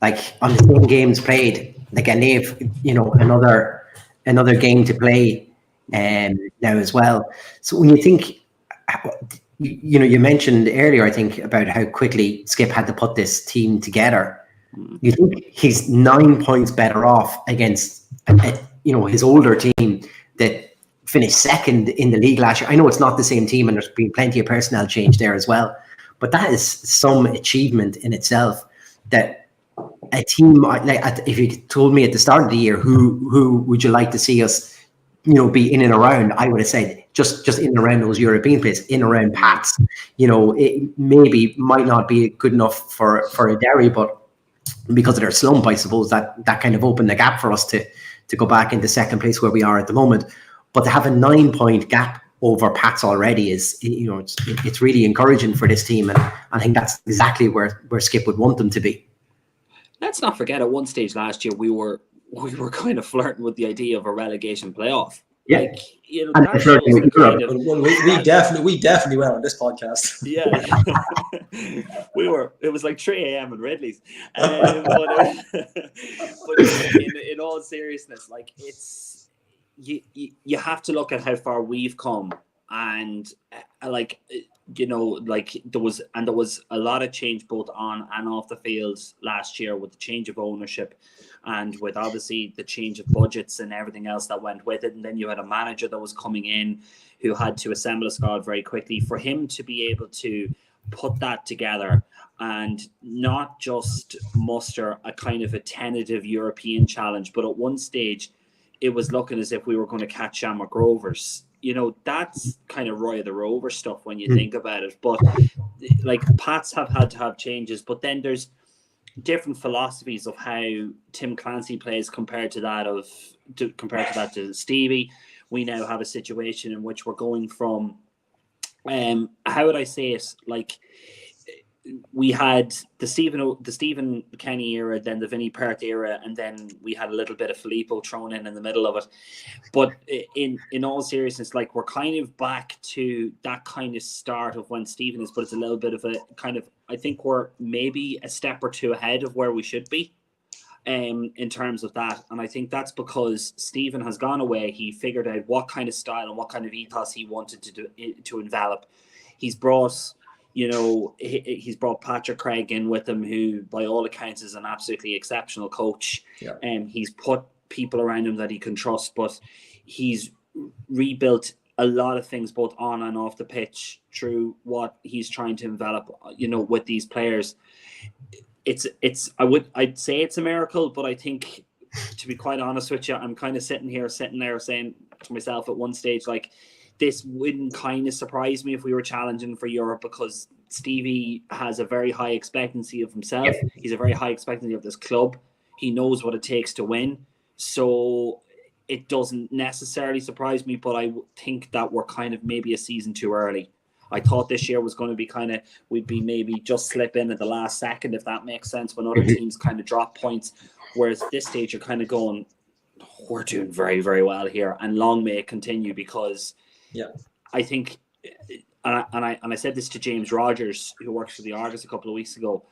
On the same games played, and they've another game to play now as well. So when you think, you mentioned earlier, I think, about how quickly Skip had to put this team together. You think he's 9 points better off against his older team that finished second in the league last year. I know it's not the same team, and there's been plenty of personnel change there as well, but that is some achievement in itself. That a team if you told me at the start of the year who would you like to see us be in and around, I would have said just in and around those European places, in and around Pats. It maybe might not be good enough for a Derry, but because of their slump, I suppose that kind of opened the gap for us to go back into second place where we are at the moment. But to have a 9 point gap over Pats already is, it's really encouraging for this team, and I think that's exactly where Skip would want them to be. Let's not forget, at one stage last year, we were kind of flirting with the idea of a relegation playoff. Yeah, that shows the kind of, we definitely were on this podcast. Yeah, It was like 3 a.m. in Ridley's. But in all seriousness, it's you have to look at how far we've come, and there was a lot of change both on and off the field last year with the change of ownership and with obviously the change of budgets and everything else that went with it. And then you had a manager that was coming in who had to assemble a squad very quickly. For him to be able to put that together and not just muster a kind of a tentative European challenge, but at one stage it was looking as if we were going to catch Shamrock Rovers. That's kind of Roy of the Rover stuff when you think about it. But Pats have had to have changes, but then there's different philosophies of how Tim Clancy plays compared to that to Stevie. We now have a situation in which we're going from how would I say it, we had the Stephen Kenny era, then the Vinnie Perth era, and then we had a little bit of Filippo thrown in the middle of it. But in all seriousness, we're kind of back to that kind of start of when Stephen is, but it's a little bit of a kind of, I think we're maybe a step or two ahead of where we should be in terms of that. And I think that's because Stephen has gone away. He figured out what kind of style and what kind of ethos he wanted to envelop. He's brought he's brought Patrick Craig in with him, who by all accounts is an absolutely exceptional coach. Yeah. He's put people around him that he can trust, but he's rebuilt a lot of things both on and off the pitch through what he's trying to envelop, with these players. I'd say it's a miracle, but I think, to be quite honest with you, I'm kind of sitting there saying to myself at one stage, this wouldn't kind of surprise me if we were challenging for Europe, because Stevie has a very high expectancy of himself. He's a very high expectancy of this club. He knows what it takes to win. So it doesn't necessarily surprise me, but I think that we're kind of maybe a season too early. I thought this year was going to be we'd be maybe just slip in at the last second, if that makes sense, when other teams kind of drop points. Whereas at this stage, you're kind of going, we're doing very, very well here, and long may it continue, because I think, and I said this to James Rogers, who works for the Argus a couple of weeks ago,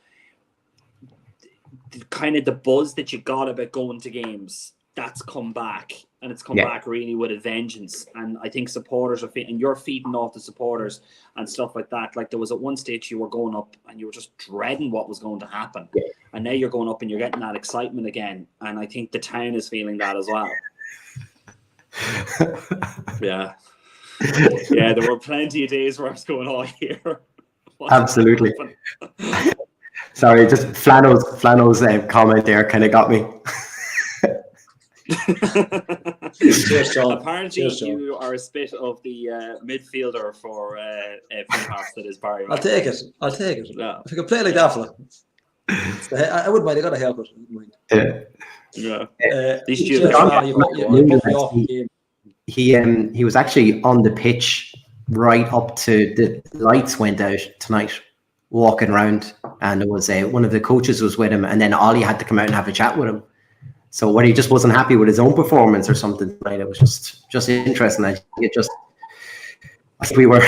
kind of the buzz that you got about going to games, that's come back, and it's come back really with a vengeance. And I think supporters are and you're feeding off the supporters and stuff like that. Like, there was at one stage you were going up and you were just dreading what was going to happen, and now you're going up and you're getting that excitement again. And I think the town is feeling that as well. Yeah, there were plenty of days where I was going, "Oh, here." Absolutely. Sorry, just Flano's comment there kind of got me. Cheers, John. Apparently, Cheers, John. you are a spit of the midfielder for Finn Harps, that is Barry. I'll take it. Yeah. If you can play like that, fella. I wouldn't mind. I got a haircut. He was actually on the pitch right up to the lights went out tonight, walking around, and it was one of the coaches was with him, and then Ollie had to come out and have a chat with him. So when he just wasn't happy with his own performance or something tonight, it was just interesting. I think we were,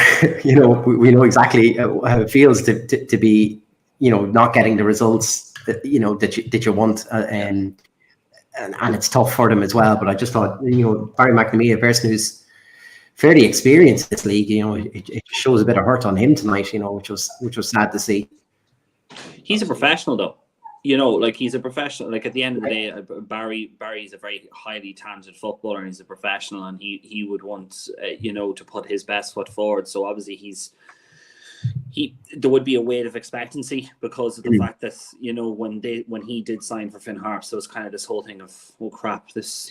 we know exactly how it feels to be, not getting the results that you want, and it's tough for them as well. But I just thought, Barry McNamee, a person who's fairly experienced in this league, it shows a bit of hurt on him tonight, which was sad to see. He's a professional, though. He's a professional. Like, at the end of the day, Barry's a very highly talented footballer, and he's a professional, and he would want, to put his best foot forward. So obviously there would be a weight of expectancy because of the fact that, when he did sign for Finn Harps, there was kind of this whole thing of, oh crap, this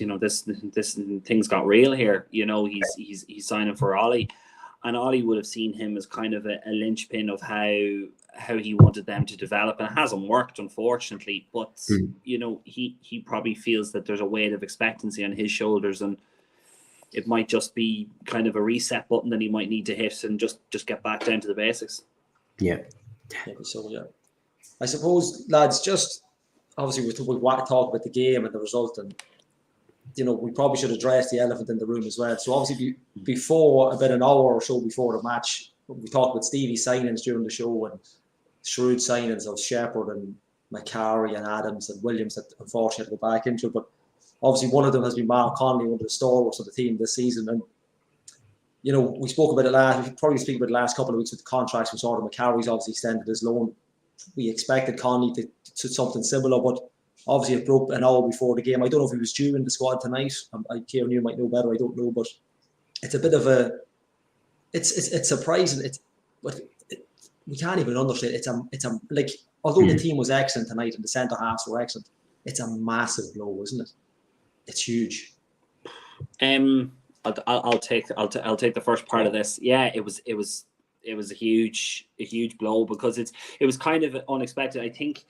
things got real here. He's signing for Ollie, and Ollie would have seen him as kind of a linchpin of how he wanted them to develop, and it hasn't worked, unfortunately. But he probably feels that there's a weight of expectancy on his shoulders, and it might just be kind of a reset button that he might need to hit and just get back down to the basics. Yeah. So I suppose, lads, just obviously we talk about the game and the result, and we probably should address the elephant in the room as well. So obviously before, about an hour or so before the match, we talked about Stevie's signings during the show, and shrewd signings of Shepherd and Macari and Adams and Williams that unfortunately had to go back into it. But obviously one of them has been Mark Connolly, one of the stalwarts of the team this season. And, we spoke about it we probably speak about the last couple of weeks with the contracts. We saw that Macari's obviously extended his loan. We expected Connolly to something similar, but obviously it broke an hour before the game. I don't know if he was due in the squad tonight. Kieran, you might know better. I don't know, but it's a bit of it's surprising. We can't even understand. It's a although the team was excellent tonight and the centre halves were excellent, it's a massive blow, isn't it? It's huge. I'll take the first part of this. Yeah, it was a huge blow because it was kind of unexpected. I think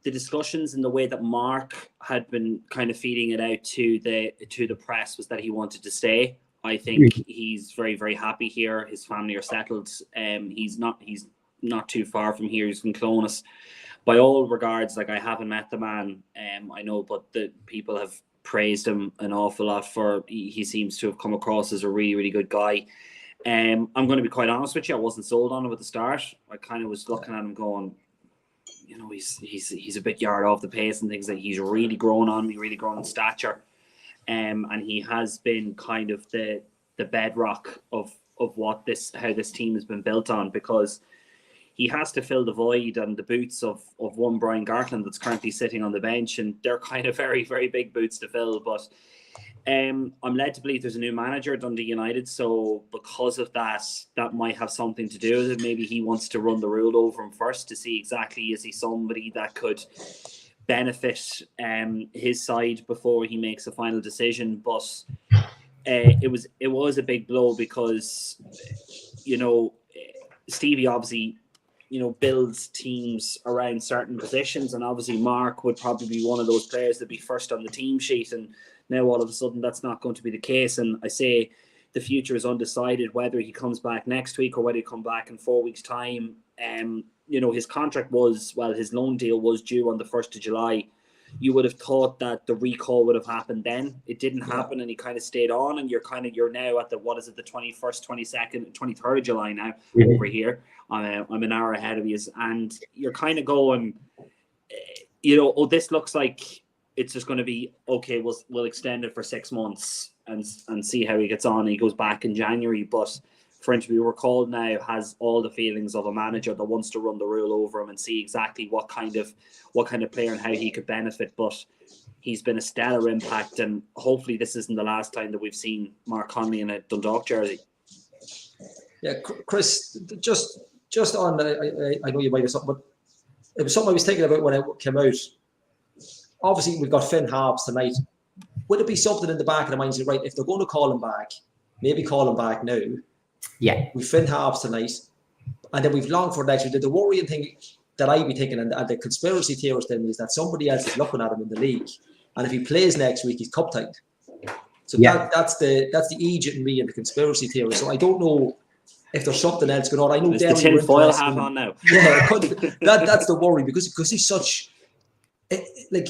the discussions and the way that Mark had been kind of feeding it out to the press was that he wanted to stay. I think he's very, very happy here. His family are settled. He's not too far from here. He's from Clonus. By all regards, I haven't met the man. I know, but the people have praised him an awful lot for. He seems to have come across as a really, really good guy. I'm going to be quite honest with you. I wasn't sold on him at the start. I kind of was looking at him going, he's a bit yard off the pace and things. Like, he's really grown on me, really grown in stature. And he has been kind of the bedrock of how this team has been built on, because he has to fill the void and the boots of one Brian Gartland that's currently sitting on the bench, and they're kind of very, very big boots to fill. But I'm led to believe there's a new manager at Dundee United, so because of that might have something to do with it. Maybe he wants to run the rule over him first to see exactly, is he somebody that could benefit his side before he makes a final decision. But it was a big blow because Stevie obviously builds teams around certain positions, and obviously Mark would probably be one of those players that'd be first on the team sheet, and now all of a sudden that's not going to be the case. And I say the future is undecided whether he comes back next week or whether he come back in 4 weeks' time. His contract his loan deal was due on the 1st of July. You would have thought that the recall would have happened then. It didn't happen, and he kind of stayed on, and you're now at the 21st, 22nd, 23rd of July now over here. I'm an hour ahead of you, and you're kind of going, this looks like it's just going to be okay. We'll extend it for 6 months and see how he gets on. He goes back in January, but French, we recall now, has all the feelings of a manager that wants to run the rule over him and see exactly what kind of player and how he could benefit. But he's been a stellar impact, and hopefully this isn't the last time that we've seen Mark Connolly in a Dundalk jersey. Yeah, Chris, just on, I know you might have something, but it was something I was thinking about when I came out. Obviously, we've got Finn Harps tonight. Would it be something in the back of the mind, say, right, if they're going to call him back, maybe call him back now. Yeah. We've Finn Harps tonight, and then we've Longford next week. The worrying thing that I'd be thinking, and the conspiracy theorist in me, is that somebody else is looking at him in the league, and if he plays next week, he's cup tight. So that's the Egypt in me and the conspiracy theory. So I don't know if there's something else going on. I know the tin foil hat on now. Yeah, that's the worry, because he's such, like,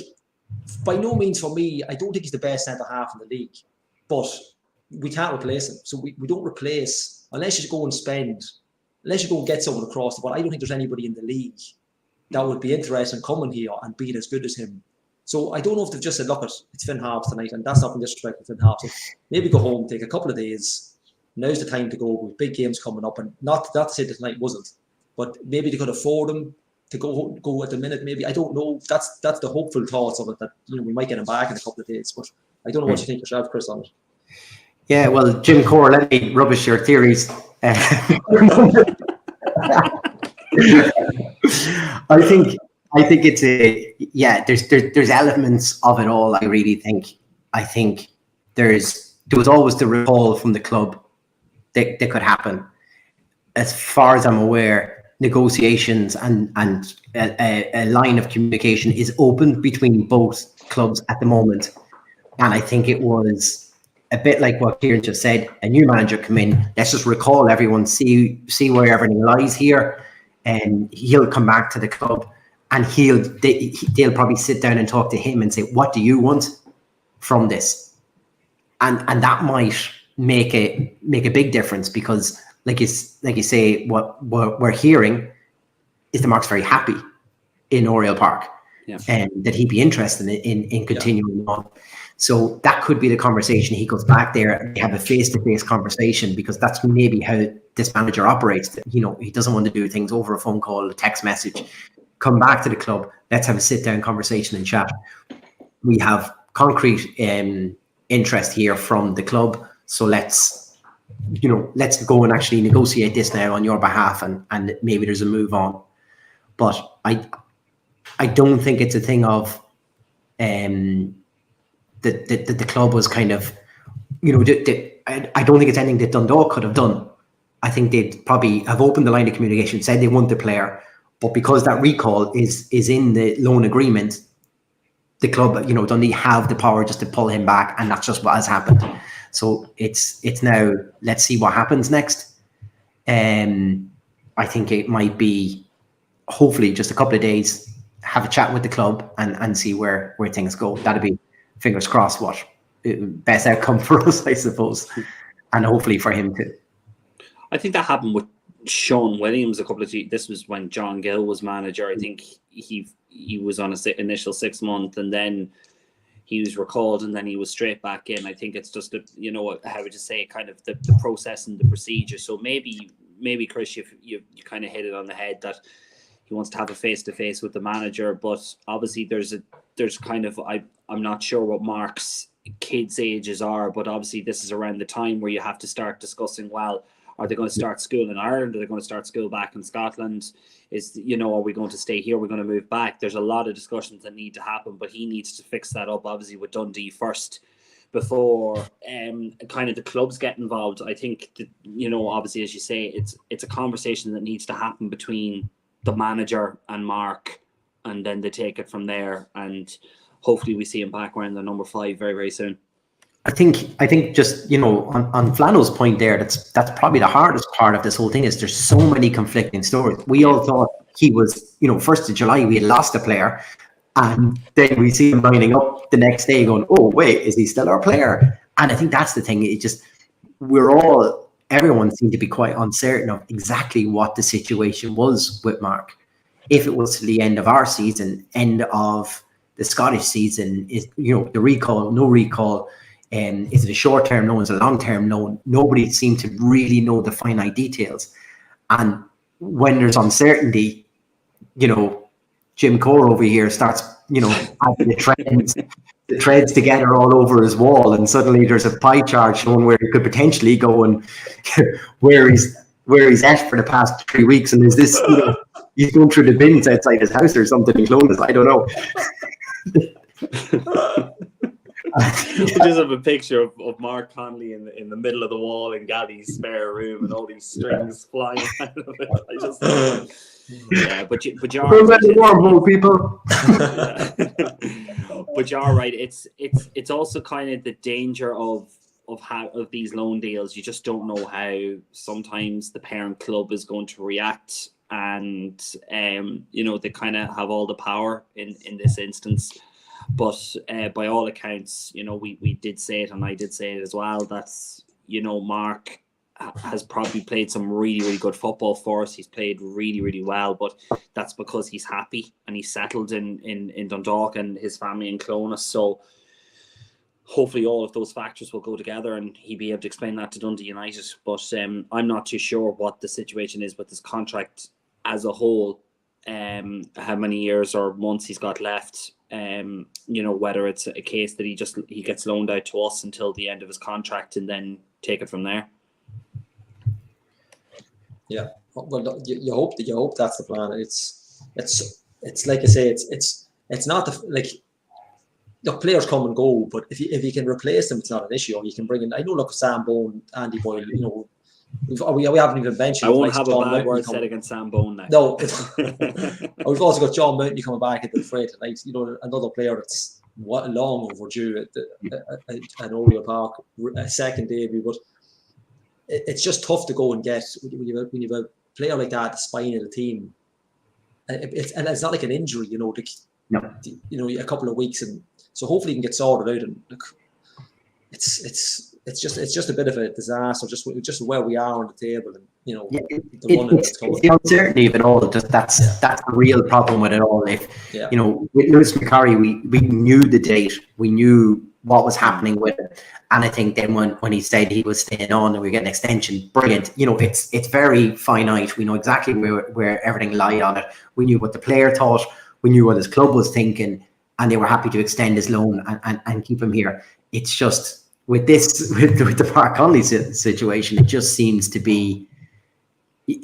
by no means for me, I don't think he's the best centre half in the league, but we can't replace him. So we don't replace, unless you go and get someone across the ball. I don't think there's anybody in the league that would be interested in coming here and being as good as him. So I don't know if they've just said, look, it's Finn Harps tonight, and that's not in disrespect to Finn Harps. So maybe go home, take a couple of days. Now's the time to go with big games coming up, and not to say that tonight wasn't, but maybe they could afford him to go at the minute. Maybe, I don't know. That's the hopeful thoughts of it, that we might get him back in a couple of days. But I don't know what you think yourself, Chris, on it. Yeah, well, Jim Core, let me rubbish your theories. I think it's there's elements of it all. I really think. I think there was always the recall from the club that could happen. As far as I'm aware, negotiations and a line of communication is open between both clubs at the moment. And I think it was a bit like what Kieran just said. A new manager come in, let's just recall everyone, see where everything lies here, and he'll come back to the club, and they'll probably sit down and talk to him and say, what do you want from this? And that might make a big difference, because like you say, what we're hearing is that Mark's very happy in Oriel Park, and that he'd be interested in continuing on. So that could be the conversation. He goes back there and they have a face-to-face conversation, because that's maybe how this manager operates. He doesn't want to do things over a phone call, a text message. Come back to the club. Let's have a sit-down conversation and chat. We have concrete interest here from the club. So let's go and actually negotiate this now on your behalf, and maybe there's a move on. But I don't think it's a thing of the club was kind of, I don't think it's anything that Dundalk could have done. I think they'd probably have opened the line of communication, said they want the player, but because that recall is in the loan agreement, the club, Dundee have the power just to pull him back, and that's just what has happened. So it's now, let's see what happens next. I think it might be, hopefully, just a couple of days, have a chat with the club and see where things go. That'd be, fingers crossed, what best outcome for us, I suppose, and hopefully for him too. I think that happened with Sean Williams a couple of years. This was when John Gill was manager. I think he was on a initial 6 month, and then he was recalled, and then he was straight back in. I think it's just how would you say, kind of the process and the procedure. So maybe Chris, you kind of hit it on the head that he wants to have a face-to-face with the manager, but obviously there's kind of, I'm not sure what Mark's kids' ages are, but obviously this is around the time where you have to start discussing, well, are they going to start school in Ireland? Are they going to start school back in Scotland? Are we going to stay here? We're going to move back. There's a lot of discussions that need to happen, but he needs to fix that up, obviously, with Dundee first, before kind of the clubs get involved. I think that, obviously, as you say, it's a conversation that needs to happen between the manager and Mark, and then they take it from there, and hopefully we see him back wearing the number 5 very, very soon. I think just, on Flano's point there, that's probably the hardest part of this whole thing, is there's so many conflicting stories. We all thought he was, 1st of July, we had lost a player, and then we see him lining up the next day going, oh, wait, is he still our player? And I think that's the thing. It just, everyone seemed to be quite uncertain of exactly what the situation was with Mark. if it was to the end of our season, end of the Scottish season, is, you know, the recall, no recall, and is it a short-term loan, is it a long-term loan? Nobody seemed to really know the finite details. And when there's uncertainty, you know, Jim Core over here starts, you know, adding the threads together all over his wall, and suddenly there's a pie chart showing where he could potentially go and where he's at for the past 3 weeks, and there's this, you know, he's going through the bins outside his house or something in Clones. I don't know. We just have a picture of Mark Conley in the middle of the wall in Gaddy's spare room, and all these strings flying out of it. I just, yeah, but you're right, people. But you're right. It's also kind of the danger of these loan deals. You just don't know how sometimes the parent club is going to react, and you know, they kind of have all the power in this instance. But by all accounts, you know, we did say it, and I did say it as well, that's, you know, Mark has probably played some really, really good football for us. He's played really, really well, but that's because he's happy and he's settled in Dundalk and his family in Clonus. So hopefully all of those factors will go together and he'll be able to explain that to Dundee United. But I'm not too sure what the situation is with this contract as a whole, how many years or months he's got left. You know, whether it's a case that he gets loaned out to us until the end of his contract and then take it from there. Yeah, well, you hope that's the plan. It's like I say, it's not the players come and go, but if you can replace them, it's not an issue. Or you can bring in. I know, look, Sam Bone, Andy Boyle. You know, we haven't even mentioned. I won't have a bad word said against Sam Bone now. No, we've also got John Mountney coming back at the freight tonight. You know, another player that's long overdue at Oriel Park, a second debut. But it's just tough to go and get when you have a player like that, the spine of the team. And it's not like an injury, you know. No. You know, a couple of weeks, and so hopefully you can get sorted out. And look, it's just a bit of a disaster, just where we are on the table, and you know, it's the uncertainty of it all. That's the real problem with it all. You know, with Lewis McCarry, we knew the date, we knew what was happening with it, and I think then when he said he was staying on and we get an extension, brilliant. You know, it's very finite. We know exactly where everything lied on it. We knew what the player thought. We knew what his club was thinking, and they were happy to extend his loan and keep him here. It's just with the Park Conley situation, it just seems to be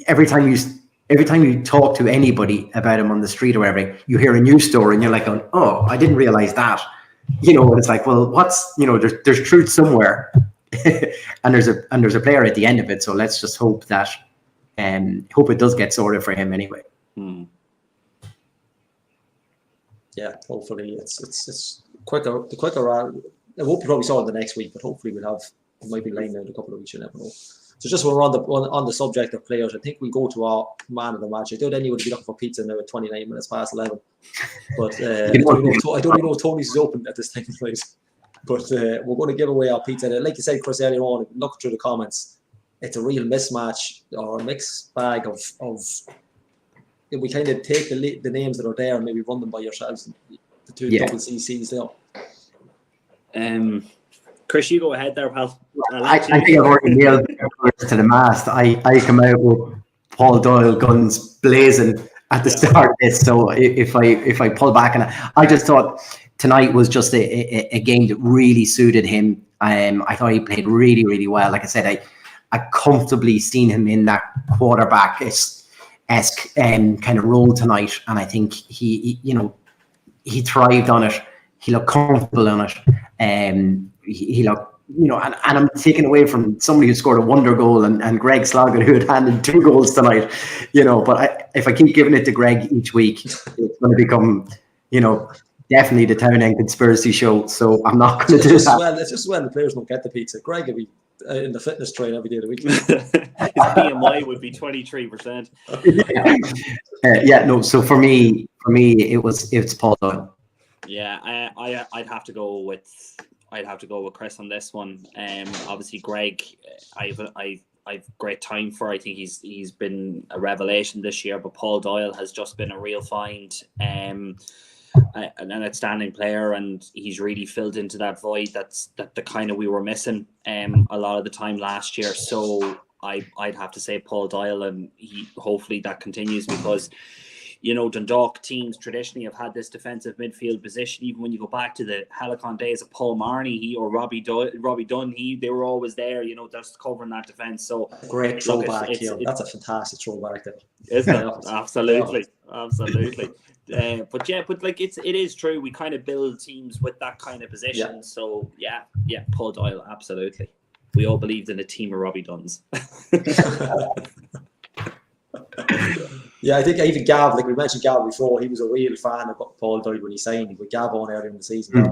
every time you talk to anybody about him on the street or whatever, you hear a news story and you're like, oh, I didn't realize that. You know, and it's like, well, there's truth somewhere, and there's a player at the end of it. So let's just hope that, hope it does get sorted for him anyway. Yeah, hopefully it's quicker. The quicker, it won't be probably sorted the next week, but hopefully we might be laying out a couple of weeks. You never know. So just when we're on the subject of players, I think we go to our man of the match. I don't anyone would be looking for pizza now at 29 minutes past 11. But I don't even know if Tony's is open at this time, please. But we're going to give away our pizza. And like you said, Chris, earlier on, look through the comments. It's a real mismatch or a mixed bag of we kind of take the names that are there and maybe run them by yourselves. The two double CCs there. Chris, you go ahead there, pal. I think I've already nailed it to the mast. I come out with Paul Doyle guns blazing at the start of this. So if I pull back, and I just thought tonight was just a game that really suited him. I thought he played really, really well. Like I said, I comfortably seen him in that quarterback-esque kind of role tonight, and I think he thrived on it. He looked comfortable on it. He looked, and I'm taken away from somebody who scored a wonder goal and Greg Sloggett, who had handed 2 goals tonight, but if I keep giving it to Greg each week, it's going to become, definitely the Town End Conspiracy Show. So I'm not going to do that. It's just when the players don't get the pizza. Greg will be in the fitness train every day of the week. His BMI would be 23%. So for me, it's Paul Doyle. Yeah, I'd have to go with Chris on this one. Obviously, Greg, I I've great time for. I think he's been a revelation this year. But Paul Doyle has just been a real find, an outstanding player, and he's really filled into that void that the kind of we were missing a lot of the time last year. So I'd have to say Paul Doyle, and hopefully that continues, because Dundalk teams traditionally have had this defensive midfield position. Even when you go back to the Helicon days of Paul Marnie, or Robbie Dunn, they were always there, just covering that defence. So great throwback, that's a fantastic throwback there. Isn't it? Absolutely. But like it is true. We kind of build teams with that kind of position. Yeah. So yeah, Paul Doyle, absolutely. We all believed in a team of Robbie Dunns. Yeah, I think even Gav, like we mentioned Gav before, he was a real fan of Paul Doyle when he signed. He put Gav on earlier in the season, and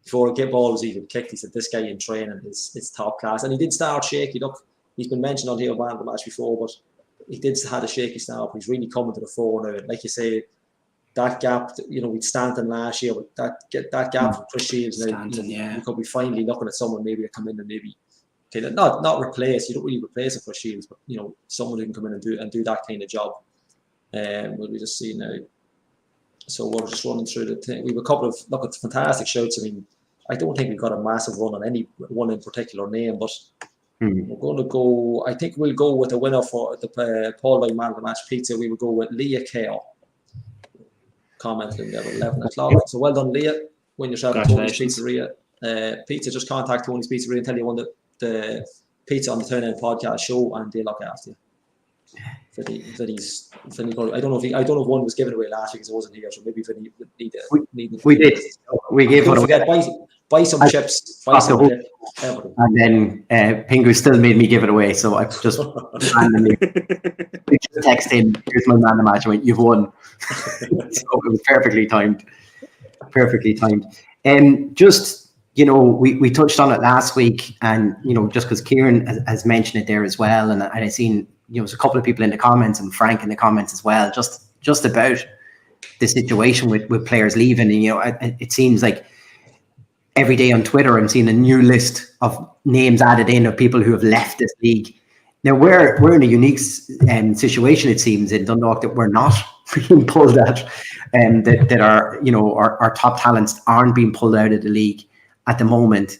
before the ball was even kicked, he said, this guy in training is top class. And he did start shaky. Look, he's been mentioned on here about the match before, but he did had a shaky start, but he's really coming to the fore now. And like you say, that gap, with Stanton last year, but that gap from Chris Shields now, we could be finally looking at someone maybe to come in and maybe not replace. You don't really replace a Chris Shields, but someone who can come in and do that kind of job. Will we just see now? So we're just running through the thing. We have a couple of fantastic shouts. I mean, I don't think we've got a massive run on any one in particular name, but we're going to go. I think we'll go with the winner for the Paul Doyle Man of the Match pizza. We will go with Leah Kale. Commenting there at 11 o'clock. So well done, Leah. Win yourself a Tony's Pizzeria pizza. Just contact Tony's Pizzeria and tell you won the pizza on the Turn In Podcast show, and they'll look after you. I don't know if one was given away last week because it wasn't here, so maybe Vinny would need it. We did. We gave one away. Buy some chips. Buy some chips. And then Pingu still made me give it away, so I just randomly text him, here's my man of the match. I went, you've won. So it was perfectly timed. Just, we touched on it last week, and, just because Kieran has mentioned it there as well, and I seen, there's a couple of people in the comments and Frank in the comments as well, just about the situation with players leaving. And, it seems like every day on Twitter I'm seeing a new list of names added in of people who have left this league. Now we're in a unique situation, it seems, in Dundalk, that we're not being pulled out, and that our top talents aren't being pulled out of the league at the moment.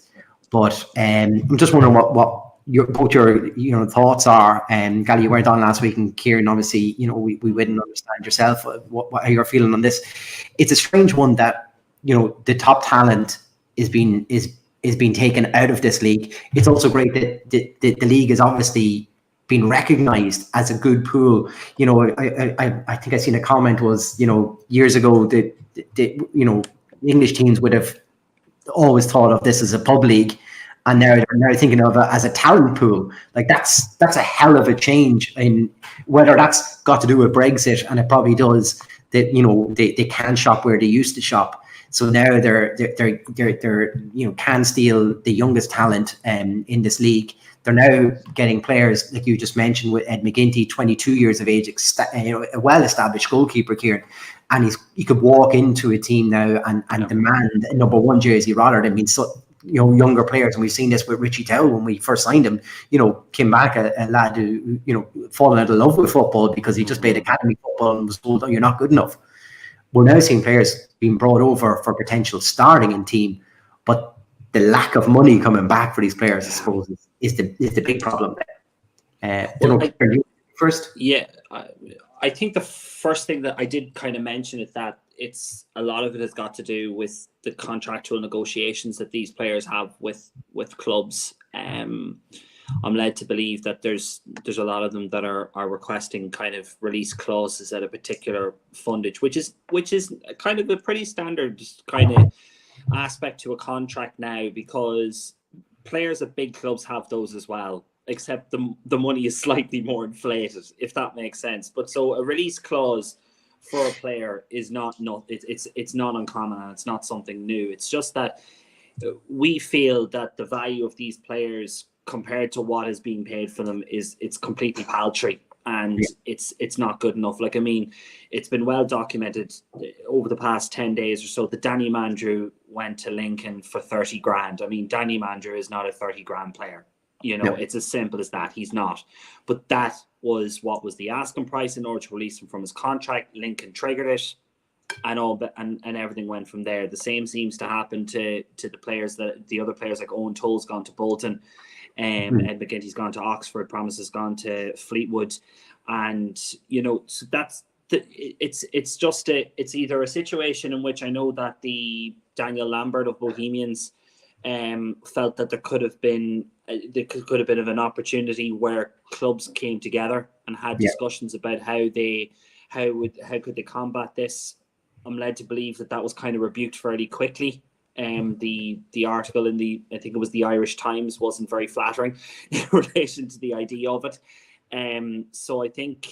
But I'm just wondering what your thoughts are. Gally, you weren't on last week, and Kieran, obviously, we wouldn't understand yourself what how you're feeling on this. It's a strange one that the top talent is being taken out of this league. It's also great that the league is obviously being recognised as a good pool. I think I seen a comment was years ago that English teams would have always thought of this as a pub league, and now they're thinking of it as a talent pool. Like that's a hell of a change. In whether that's got to do with Brexit, and it probably does, that they can't shop where they used to shop. So now they're can steal the youngest talent in this league. They're now getting players like you just mentioned with Ed McGinty, 22 years of age, a well-established goalkeeper, Kieran, and he could walk into a team now and demand a number one jersey rather than being younger players. And we've seen this with Richie Towell when we first signed him. Came back a lad who fallen out of love with football because he just played academy football and was told, "Oh, you're not good enough." We're now seeing players being brought over for potential starting in team, but the lack of money coming back for these players, I suppose, is the big problem there. First? Yeah, I think the first thing that I did kind of mention is that it's a lot of it has got to do with the contractual negotiations that these players have with clubs. I'm led to believe that there's a lot of them that are requesting kind of release clauses at a particular fundage, which is kind of a pretty standard kind of aspect to a contract now, because players at big clubs have those as well, except the money is slightly more inflated, if that makes sense. But so a release clause for a player is not it's not uncommon, and it's not something new. It's just that we feel that the value of these players compared to what is being paid for them it's completely paltry, and it's not good enough. Like, I mean, it's been well documented over the past 10 days or so that Danny Mandrew went to Lincoln for 30 grand. I mean, Danny Mandrew is not a 30 grand player. It's as simple as that. He's not. But that was what was the asking price in order to release him from his contract. Lincoln triggered it, and everything went from there. The same seems to happen to the players, the other players, like Owen Toll's gone to Bolton, Ed McGinty's gone to Oxford, Promise has gone to Fleetwood, and so that's it's either a situation in which I know that the Daniel Lambert of Bohemians felt that there could have been of an opportunity where clubs came together and had discussions about how could they combat this. I'm led to believe that was kind of rebuked fairly quickly. The article in I think it was the Irish Times, wasn't very flattering in relation to the idea of it. So I think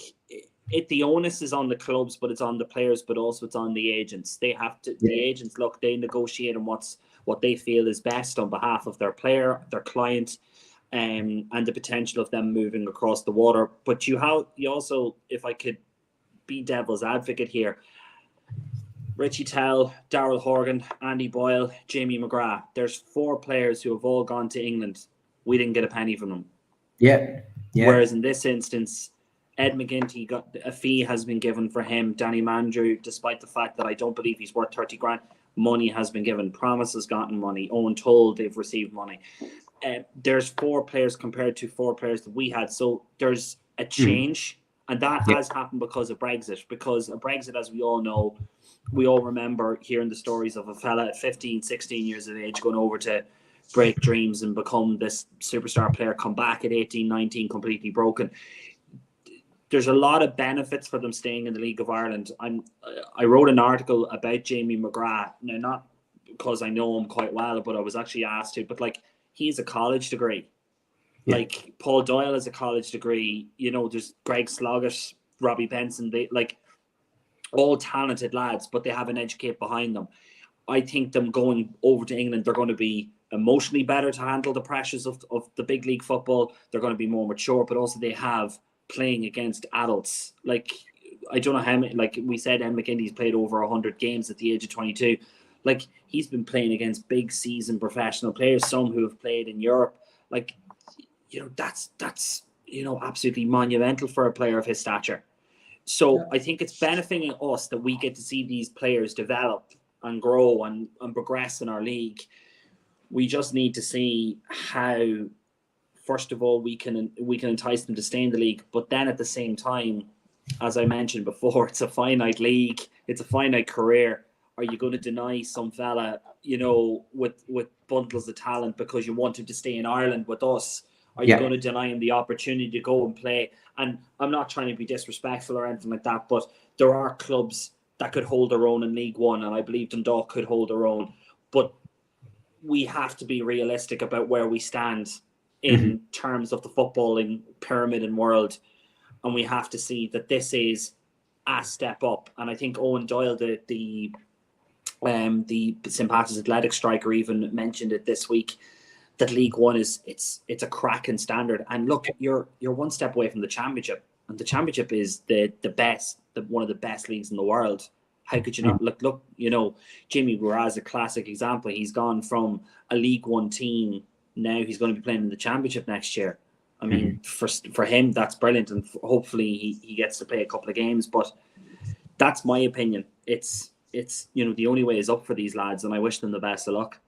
the onus is on the clubs, but it's on the players, but also it's on the agents. They have to. The agents, they negotiate on what they feel is best on behalf of their player, their client, and the potential of them moving across the water. But you also, if I could be devil's advocate here, Richie Tell, Daryl Horgan, Andy Boyle, Jamie McGrath. There's 4 players who have all gone to England. We didn't get a penny from them. Yeah. Whereas in this instance, Ed McGinty a fee has been given for him. Danny Mandrew, despite the fact that I don't believe he's worth 30 grand, money has been given. Promise has gotten money. Owen Toll, they've received money. There's 4 players compared to 4 players that we had. So there's a change. And that has happened because of Brexit. Because of Brexit, as we all know, we all remember hearing the stories of a fella at 15, 16 years of age going over to break dreams and become this superstar player, come back at 18, 19, completely broken. There's a lot of benefits for them staying in the League of Ireland. I wrote an article about Jamie McGrath. Now, not because I know him quite well, but I was actually asked to. But, he's a college degree. Yeah. Paul Doyle has a college degree. There's Greg Sloggett, Robbie Benson. They all talented lads, but they have an educate behind them. I think them going over to England, they're going to be emotionally better to handle the pressures of the big league football. They're going to be more mature, but also they have playing against adults. I don't know how many, we said, Ed McGinty's played over 100 games at the age of 22. He's been playing against big seasoned professional players, some who have played in Europe. That's absolutely monumental for a player of his stature. So I think it's benefiting us that we get to see these players develop and grow and progress in our league. We just need to see how, first of all, we can entice them to stay in the league. But then at the same time, as I mentioned before, it's a finite league. It's a finite career. Are you going to deny some fella, with bundles of talent because you want him to stay in Ireland with us? Are you going to deny him the opportunity to go and play? And I'm not trying to be disrespectful or anything like that, but there are clubs that could hold their own in League One, and I believe Dundalk could hold their own. But we have to be realistic about where we stand in terms of the footballing pyramid and world, and we have to see that this is a step up. And I think Owen Doyle, the St. Patrick's Athletic striker, even mentioned it this week, that League One it's a cracking standard. And look, you're one step away from the Championship, and the Championship is the best, one of the best leagues in the world. How could you not look? Jimmy Burrell is a classic example. He's gone from a League One team, now he's going to be playing in the Championship next year. I mean, for him, that's brilliant, and hopefully he gets to play a couple of games. But that's my opinion. It's the only way is up for these lads, and I wish them the best of luck.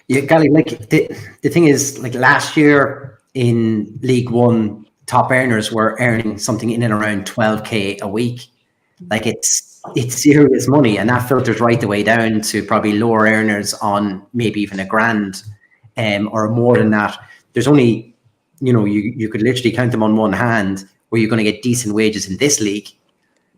Yeah, Gally, the thing is, last year in League One, top earners were earning something in and around 12k a week. It's serious money, and that filters right the way down to probably lower earners on maybe even $1,000 or more than that. There's only, you could literally count them on one hand where you're going to get decent wages in this league.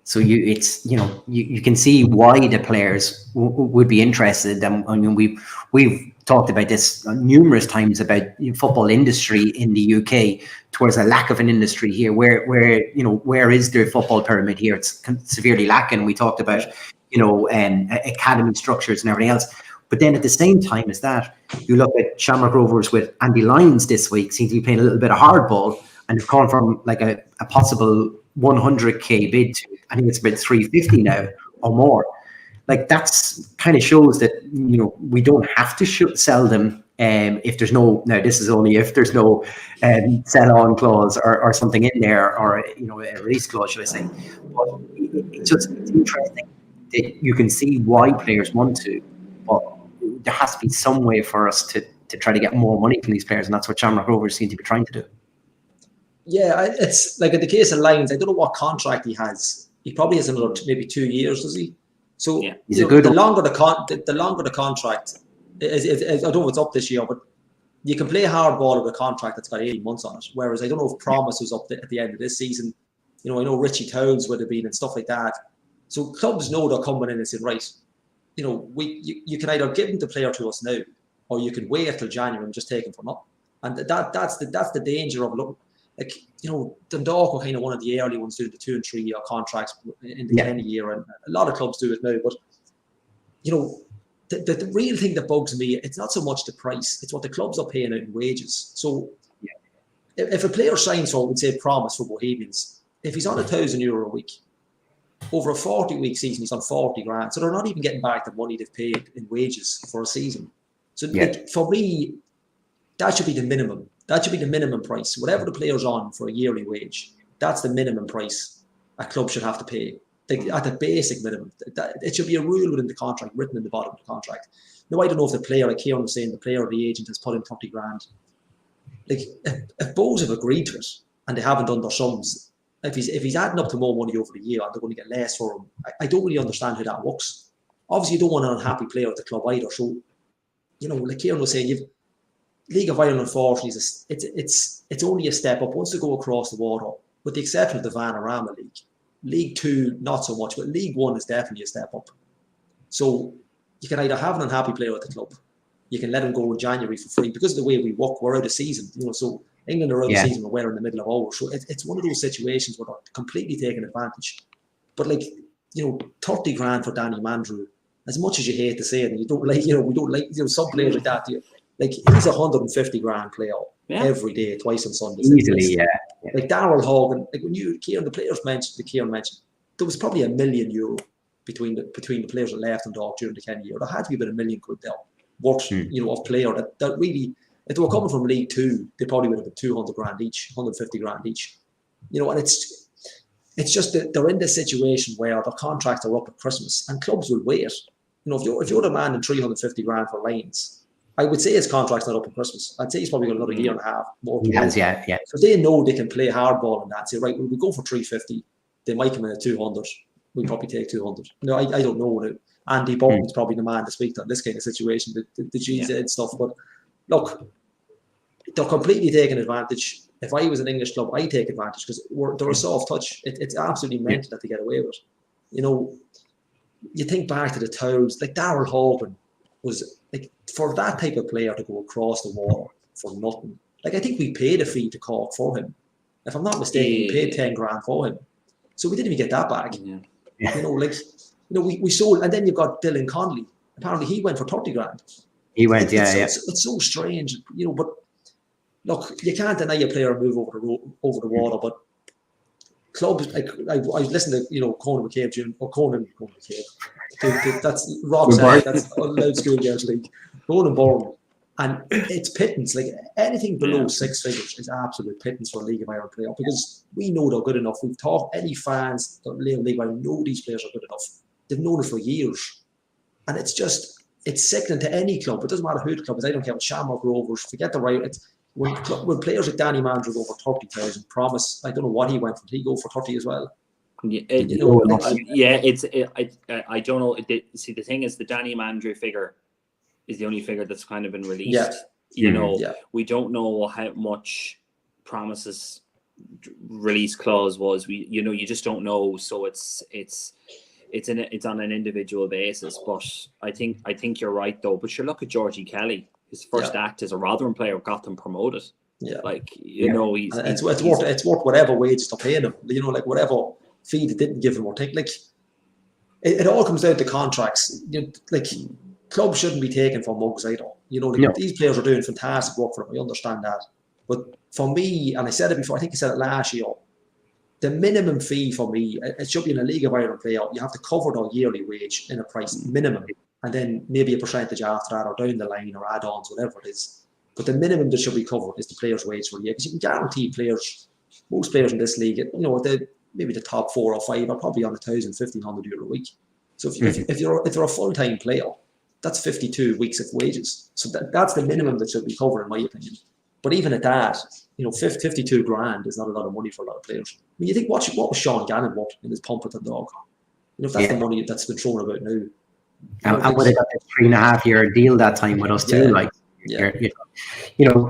So you can see why the players would be interested. And we've talked about this numerous times about the football industry in the UK towards a lack of an industry here. Where is the football pyramid here? It's severely lacking. We talked about academy structures and everything else. But then at the same time as that, you look at Shamrock Rovers with Andy Lyons this week, seem to be playing a little bit of hardball, and have gone from a possible 100k bid to, I think it's about 350 now or more. That's kind of shows that we don't have to sell them if there's no, now this is only if there's no sell-on clause or something in there, or a release clause, should I say. But it's interesting that you can see why players want to, but there has to be some way for us to try to get more money from these players, and that's what Shamrock Rovers seem to be trying to do. Yeah, it's like in the case of Lyons, I don't know what contract he has. He probably has another maybe 2 years, does he? So he's a good the longer the contract, I don't know if it's up this year, but you can play hardball with a contract that's got 18 months on it. Whereas I don't know if Promise was up at the end of this season. I know Richie Towns would have been and stuff like that. So clubs know they're coming in and saying, right, you can either give the player to us now, or you can wait till January and just take him for nothing. And that's the danger of looking. Like, Dundalk were kind of one of the early ones doing the 2 and 3 year contracts in the Kenny year, and a lot of clubs do it now. But the real thing that bugs me, it's not so much the price; it's what the clubs are paying out in wages. So, if a player signs for, we'd say, Promise for Bohemians, if he's on €1,000 a week, over a 40-week season, he's on 40 grand. So they're not even getting back the money they've paid in wages for a season. So for me, that should be the minimum. That should be the minimum price. Whatever the player's on for a yearly wage, that's the minimum price a club should have to pay. At the basic minimum. It should be a rule within the contract, written in the bottom of the contract. Now, I don't know if the player, like Kieran was saying, the player or the agent has put in 30 grand. Like, if Bows have agreed to it and they haven't done their sums, if he's adding up to more money over the year and they're going to get less for him, I don't really understand how that works. Obviously, you don't want an unhappy player at the club either. So, like Kieran was saying, League of Ireland, unfortunately, it's only a step up. Once they go across the water, with the exception of the Vanarama League, League 2, not so much, but League 1 is definitely a step up. So you can either have an unhappy player at the club, you can let him go in January for free. Because of the way we work, we're out of season. So England are out of season, we're in the middle of ours. So it's one of those situations where they're completely taking advantage. But 30 grand for Danny Mandrew, as much as you hate to say it, and you don't like, we don't like, some players like that. Like, he's a 150 grand player every day, twice on Sundays. Easily, yeah. Like Darryl Hogan, like when Kieran, the players Kieran mentioned, there was probably €1 million between the players that left and Dundalk during the Kenny year. There had to be about £1 million there worth, of player that really, if they were coming from League 2, they probably would have been 200 grand each, 150 grand each. And it's just that they're in this situation where their contracts are up at Christmas and clubs will wait. If you're demanding 350 grand for Lyons, I would say his contract's not up in Christmas. I'd say he's probably got another year and a half more. He has, yeah. So they know they can play hardball and that. Say, right, we go for 350. They might come in at 200. We probably take 200. No, I don't know. Andy Bolton's probably the man to speak to in this kind of situation, the GZ stuff. But look, they're completely taking advantage. If I was an English club, I'd take advantage because they're a soft touch. It's absolutely mental that they get away with it. You think back to the Towns, like Darryl Hogan was, like, for that type of player to go across the water for nothing. Like, I think we paid a fee to Cork for him. If I'm not mistaken, we paid 10 grand for him. So we didn't even get that back. We sold, and then you've got Dylan Connolly. Apparently he went for 30 grand. He went, It's so strange, but look, you can't deny a player move over the water, but clubs, like, I was listening to, Conan McCabe Jr. or Conan McCabe. That's Roxanne, that's Loud School Girls League. Conan Bourne. And it's pittance. Like, anything below 6 figures is absolute pittance for a League of Ireland player because we know they're good enough. We've talked, any fans that live in League of Ireland know these players are good enough. They've known it for years. And it's sickening to any club. It doesn't matter who the club is. I don't care what Shamrock Rovers, forget the right. When players like Danny Mandrew go for 30,000, Promise, I don't know what he went for. Did he go for 30 as well? I don't know. See, the thing is, the Danny Mandrew figure is the only figure that's kind of been released. We don't know how much Promise's release clause was. You just don't know. So it's on an individual basis. But I think you're right though. But you look at Georgie Kelly. His first act as a Rotherham player got them promoted. Yeah, it's worth whatever wages they're paying him. Like whatever fee they didn't give him or take. Like it all comes down to contracts. Like clubs shouldn't be taken for mugs either. These players are doing fantastic work for them. I understand that, but for me, and I said it before, I think I said it last year. The minimum fee for me, it should be in a League of Ireland player. You have to cover their yearly wage in a price minimum. and then maybe a percentage after that, or down the line, or add-ons, whatever it is. But the minimum that should be covered is the players' wage for a year, because you can guarantee players, most players in this league, maybe the top 4 or 5 are probably on €1,000-1,500 a week. So if you're a full-time player, that's 52 weeks of wages. So that's the minimum that should be covered, in my opinion. But even at that, 52 grand is not a lot of money for a lot of players. I mean, you think what was Sean Gannon worth in his pump at Dundalk? If that's the money that's been thrown about now. And would have got a 3.5-year deal that time with us too, like. Yeah.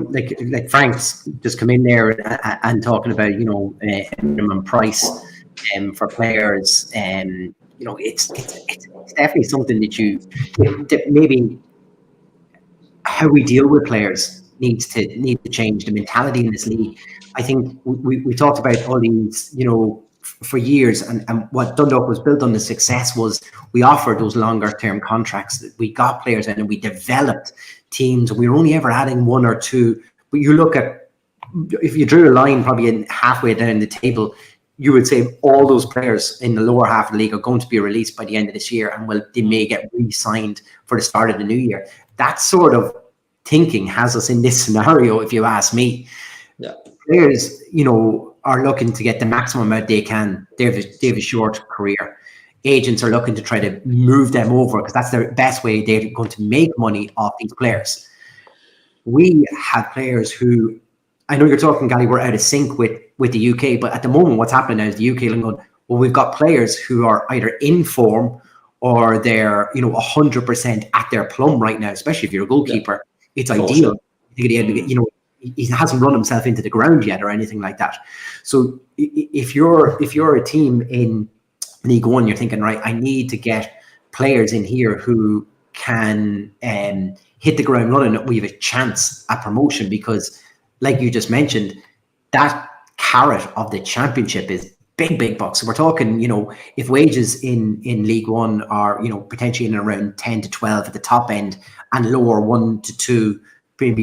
Like Frank's just come in there and talking about minimum price for players, and it's definitely something that maybe how we deal with players needs to change. The mentality in this league. I think we talked about all these for years, and what Dundalk was built on, the success was we offered those longer term contracts. We got players in and we developed teams. We were only ever adding 1 or 2. But you look at, if you drew a line probably halfway down the table, you would say all those players in the lower half of the league are going to be released by the end of this year, and they may get re-signed for the start of the new year. That sort of thinking has us in this scenario, if you ask me. Yeah. Players, are looking to get the maximum amount they can. They have a short career. Agents are looking to try to move them over because that's the best way they're going to make money off these players. We have players who, I know you're talking, Gally, we're out of sync with the UK, but at the moment what's happening now is the UK going, well, we've got players who are either in form or they're 100% at their plum right now, especially if you're a goalkeeper. Yeah. It's ideal. Sure. He hasn't run himself into the ground yet or anything like that. So if you're a team in League One, you're thinking, right, I need to get players in here who can hit the ground running. We have a chance at promotion because, like you just mentioned, that carrot of the championship is big bucks. So we're talking, if wages in League One are, potentially in around 10 to 12 at the top end and lower 1 to 2,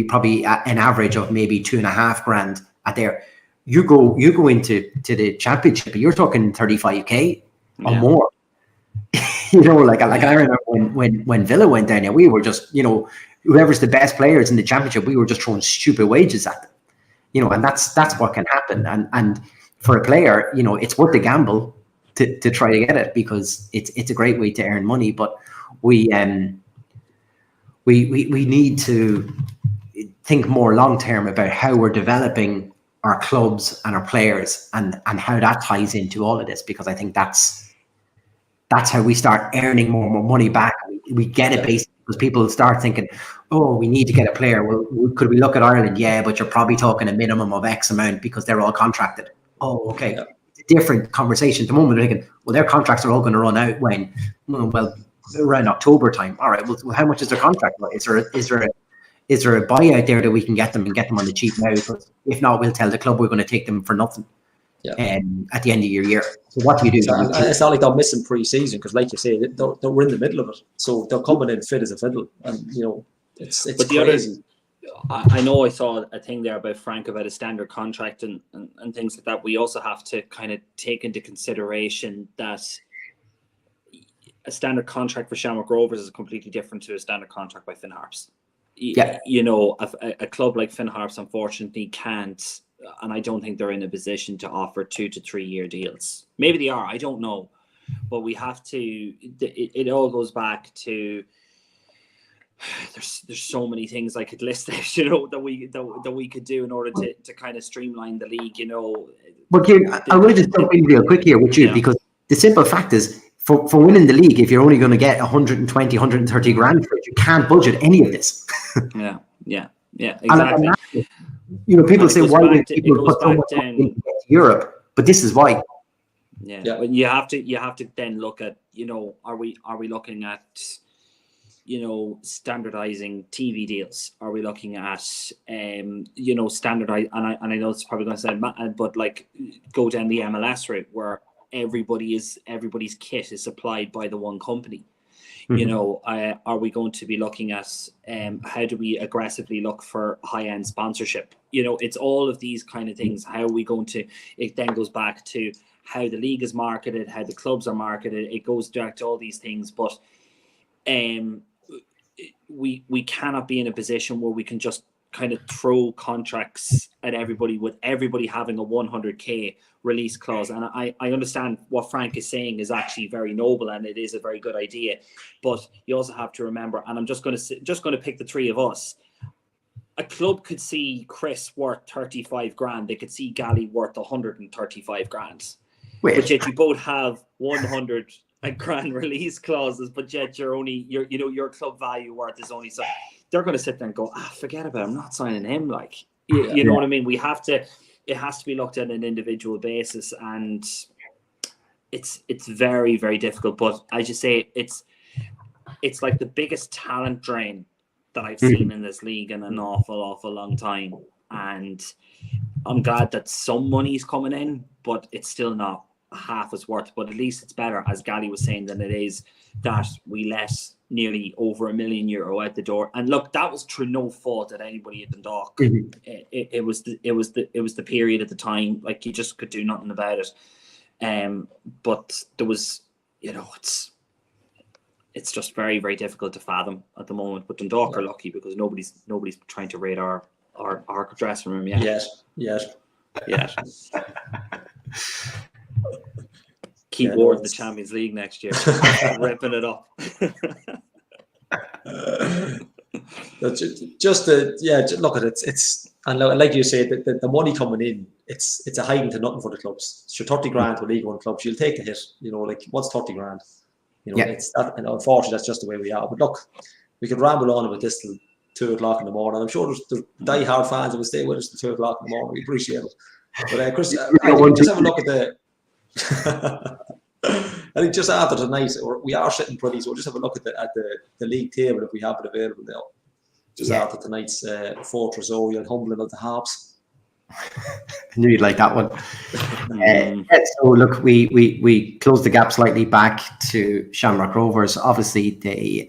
probably an average of maybe 2.5 grand at there. You go into the championship, you're talking 35k or more. Like I remember when Villa went down there, we were just, whoever's the best players in the championship, we were just throwing stupid wages at them. And that's what can happen. And for a player, it's worth the gamble to try to get it because it's a great way to earn money. But we need to think more long term about how we're developing our clubs and our players and how that ties into all of this, because I think that's how we start earning more money back. We get it basically because people start thinking, oh, we need to get a player. Well, could we look at Ireland? Yeah, but you're probably talking a minimum of X amount because they're all contracted. Oh, okay. Yeah. It's a different conversation. At the moment, they're thinking, well, their contracts are all going to run out when, around October time. All right, well, how much is their contract? Is there a buyout there that we can get them on the cheap now? Because if not, we'll tell the club we're going to take them for nothing. Yeah. At the end of your year. So what do you do? It's not like they're missing pre-season because, like you say, they're in the middle of it. So they're coming in fit as a fiddle, and it's crazy. I know I saw a thing there about Frank about a standard contract and things like that. We also have to kind of take into consideration that a standard contract for Shamrock Rovers is completely different to a standard contract by Finn Harps. Yeah. A club like Finn Harps unfortunately can't, and I don't think they're in a position to offer 2 to 3 year deals. Maybe they are, I don't know, but we have to. It all goes back to. There's so many things I could list there, that we could do in order to kind of streamline the league, But I want to just jump in real quick here with you because the simple fact is. For winning the league, if you're only going to get 120, 130 grand for it, you can't budget any of this. Yeah, exactly. People say, why do people put so much money into Europe? But this is why. Yeah. But you have to then look at, are we looking at, standardizing TV deals? Are we looking at, standardize? And I know it's probably going to sound mad, but like go down the MLS route where everybody's kit is supplied by the one company. Mm-hmm. Are we going to be looking at how do we aggressively look for high-end sponsorship? It's all of these kind of things. How are we going to? It then goes back to how the league is marketed, how the clubs are marketed. It goes back to all these things, but we cannot be in a position where we can just kind of throw contracts at everybody with everybody having a 100k release clause. And I understand what Frank is saying is actually very noble and it is a very good idea, but you also have to remember, and I'm just going to pick the three of us. A club could see Chris worth 35 grand. They could see Gally worth 135 grand. But yet you both have 100 grand release clauses, but yet your club value worth is only so. They're going to sit there and go, forget about it. I'm not signing him. Like, you know what I mean? It has to be looked at on an individual basis, and it's very, very difficult. But I just say it's like the biggest talent drain that I've seen in this league in an awful long time. And I'm glad that some money's coming in, but it's still not half as worth. But at least it's better, as Gally was saying, than it is that we let nearly over €1 million out the door. And look, that was through no fault at anybody at Dundalk. It was the period at the time. Like, you just could do nothing about it. But there was, it's just very, very difficult to fathom at the moment. But Dundalk are lucky because nobody's trying to raid our dressing room yet. Yes. Keep Ward the Champions League next year, ripping it up. Look at it. It's, and like you say, the money coming in, it's a hiding to nothing for the clubs. So 30 grand for League One clubs, you'll take the hit. Like, what's 30 grand? It's that, and unfortunately that's just the way we are. But look, we could ramble on about this till 2 o'clock in the morning. I'm sure there's die-hard fans that will stay with us till 2 o'clock in the morning. We appreciate it. But Chris, just have a look at the. I think just after tonight, we are sitting pretty, so we'll just have a look at the league table if we have it available now. Just after tonight's Fortress Oriel humbling of the Harps. I knew you'd like that one. So look, we closed the gap slightly back to Shamrock Rovers. Obviously, they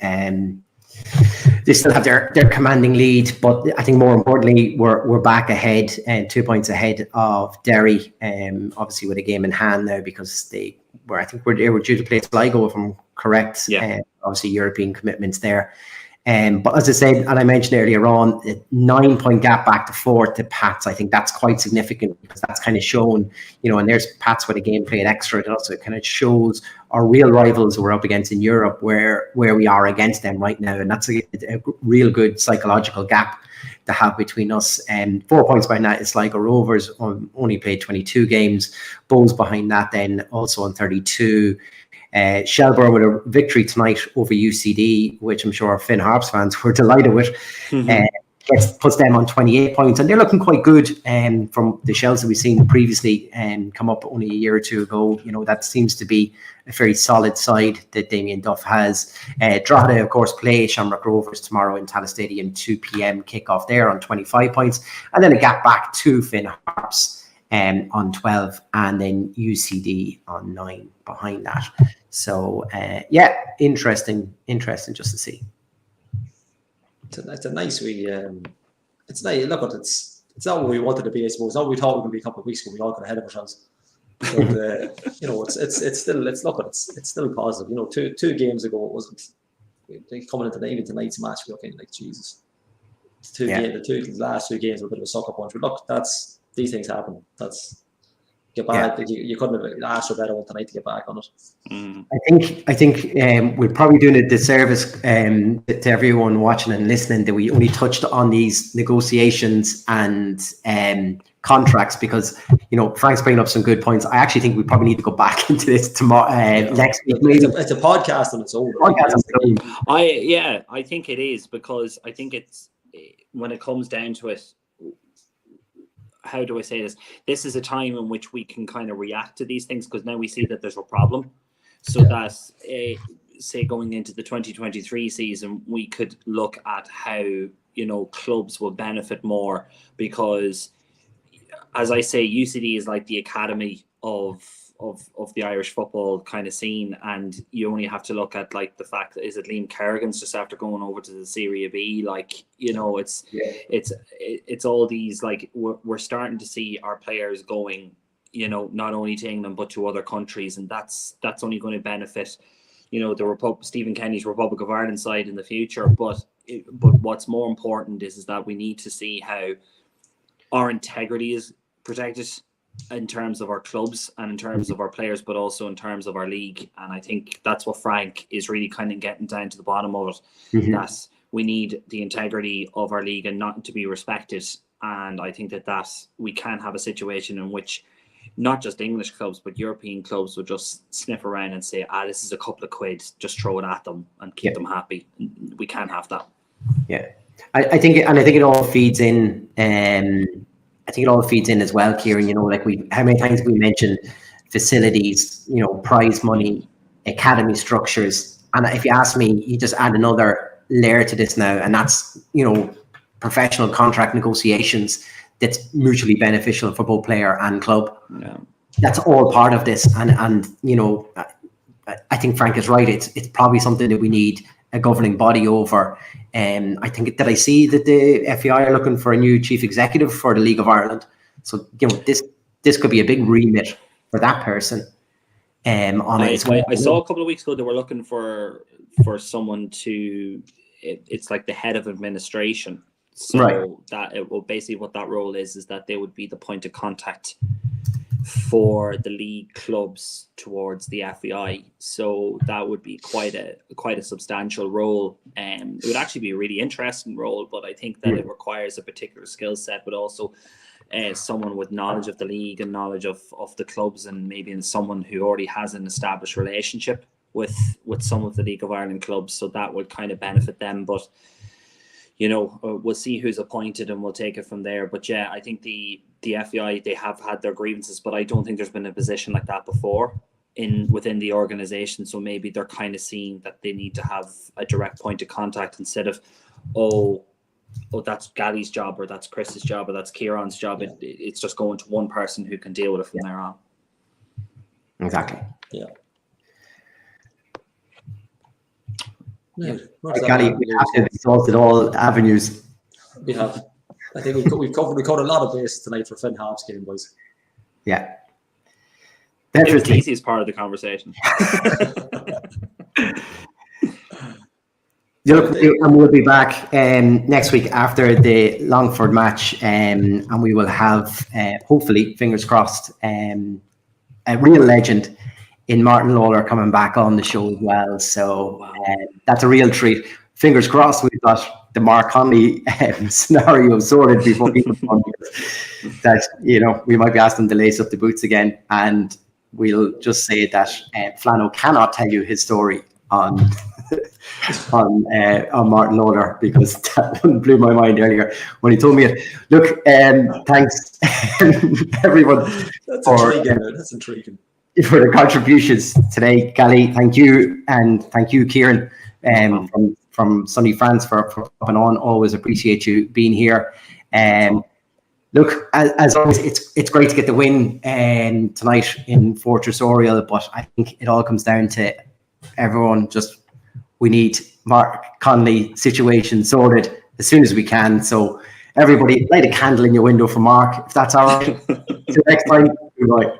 still have their commanding lead, but I think more importantly, we're back ahead and 2 points ahead of Derry. Obviously, with a game in hand now, because they were due to play Sligo, if I'm correct. Obviously, European commitments there. But as I said, and I mentioned earlier on, a 9 point gap back to fourth to Pats. I think that's quite significant because that's kind of shown, and there's Pats with a game played extra. It also kind of shows our real rivals we're up against in Europe where we are against them right now. And that's a real good psychological gap to have between us. 4 points behind that is Sligo Rovers, only played 22 games. Bowes behind that then also on 32. Shelbourne with a victory tonight over UCD, which I'm sure Finn Harps fans were delighted with. Puts them on 28 points, and they're looking quite good from the Shells that we've seen previously and come up only a year or two ago. That seems to be a very solid side that Damien Duff has. Drogheda, of course, play Shamrock Rovers tomorrow in Tallaght Stadium, 2 p.m. kickoff there on 25 points, and then a gap back to Finn Harps on 12, and then UCD on 9 behind that. So interesting just to see. It's a nice it's nice. Look, it's not what we wanted to be, I suppose. It's not what we thought we would be a couple of weeks ago. We all got ahead of ourselves. But it's still positive. Two games ago it wasn't. Coming into even tonight's match, we're looking like Jesus. The last 2 games were a bit of a sucker punch. But look, these things happen. Get back. You couldn't have asked for a better one tonight to get back on it. I think we're probably doing a disservice to everyone watching and listening that we only touched on these negotiations and contracts, because Frank's bringing up some good points. I actually think we probably need to go back into this tomorrow next week. It's a podcast on its own. I think it is, because I think it's, when it comes down to it, how do I say this? This is a time in which we can kind of react to these things, because now we see that there's a problem. So that, say, going into the 2023 season, we could look at how, clubs will benefit more, because, as I say, UCD is like the academy of the Irish football kind of scene, and you only have to look at like the fact that, is it Liam Kerrigan's just after going over to the Serie B, it's all these, like, we're starting to see our players going, not only to England but to other countries, and that's only going to benefit Stephen Kenny's Republic of Ireland side in the future. But what's more important is that we need to see how our integrity is protected in terms of our clubs and in terms of our players, but also in terms of our league. And I think that's what Frank is really kind of getting down to the bottom of it. That we need the integrity of our league and not to be respected. And I think that we can have a situation in which not just English clubs, but European clubs will just sniff around and say, this is a couple of quid, just throw it at them and keep them happy. We can't have that. Yeah. I think it all feeds in. I think it all feeds in as well, Kieran. How many times have we mentioned facilities, prize money, academy structures, and if you ask me, you just add another layer to this now, and that's professional contract negotiations that's mutually beneficial for both player and club. Yeah. That's all part of this, and I think Frank is right. It's probably something that we need a governing body over. I think that I see that the FAI are looking for a new chief executive for the League of Ireland. So this could be a big remit for that person. I saw a couple of weeks ago they were looking for someone to. It's like the head of administration. So that it will basically what that role is that they would be the point of contact for the league clubs towards the FAI. So that would be quite a substantial role. It would actually be a really interesting role, but I think that it requires a particular skill set, but also someone with knowledge of the league and knowledge of the clubs, and maybe someone who already has an established relationship with some of the League of Ireland clubs. So that would kind of benefit them. But we'll see who's appointed and we'll take it from there. But yeah, I think the FAI, they have had their grievances, but I don't think there's been a position like that before within the organisation. So maybe they're kind of seeing that they need to have a direct point of contact instead of, that's Gally's job, or that's Chris's job, or that's Kieran's job. It's just going to one person who can deal with it from there on. Exactly. Yeah. Gally, we have to exhausted all avenues. We have. I think we've covered a lot of bases tonight for Finn Harps game, boys. Yeah. It was the easiest part of the conversation. And we'll be back next week after the Longford match, and we will have, hopefully, fingers crossed, a real legend in Martin Lawler coming back on the show as well. So that's a real treat. Fingers crossed we've got the Mark Conley scenario sorted before people come on, that we might be asking them to lace up the boots again, and we'll just say that Flano cannot tell you his story on Martin Lawler, because that one blew my mind earlier when he told me it. Look, thanks everyone. That's intriguing. For the contributions today, Gally. Thank you, and thank you, Kieran, from sunny France for coming on. Always appreciate you being here. Look, as always, it's great to get the win tonight in Fortress Oriel, but I think it all comes down to everyone we need Mark Conley situation sorted as soon as we can. So everybody, light a candle in your window for Mark, if that's all right. Till next time, goodbye.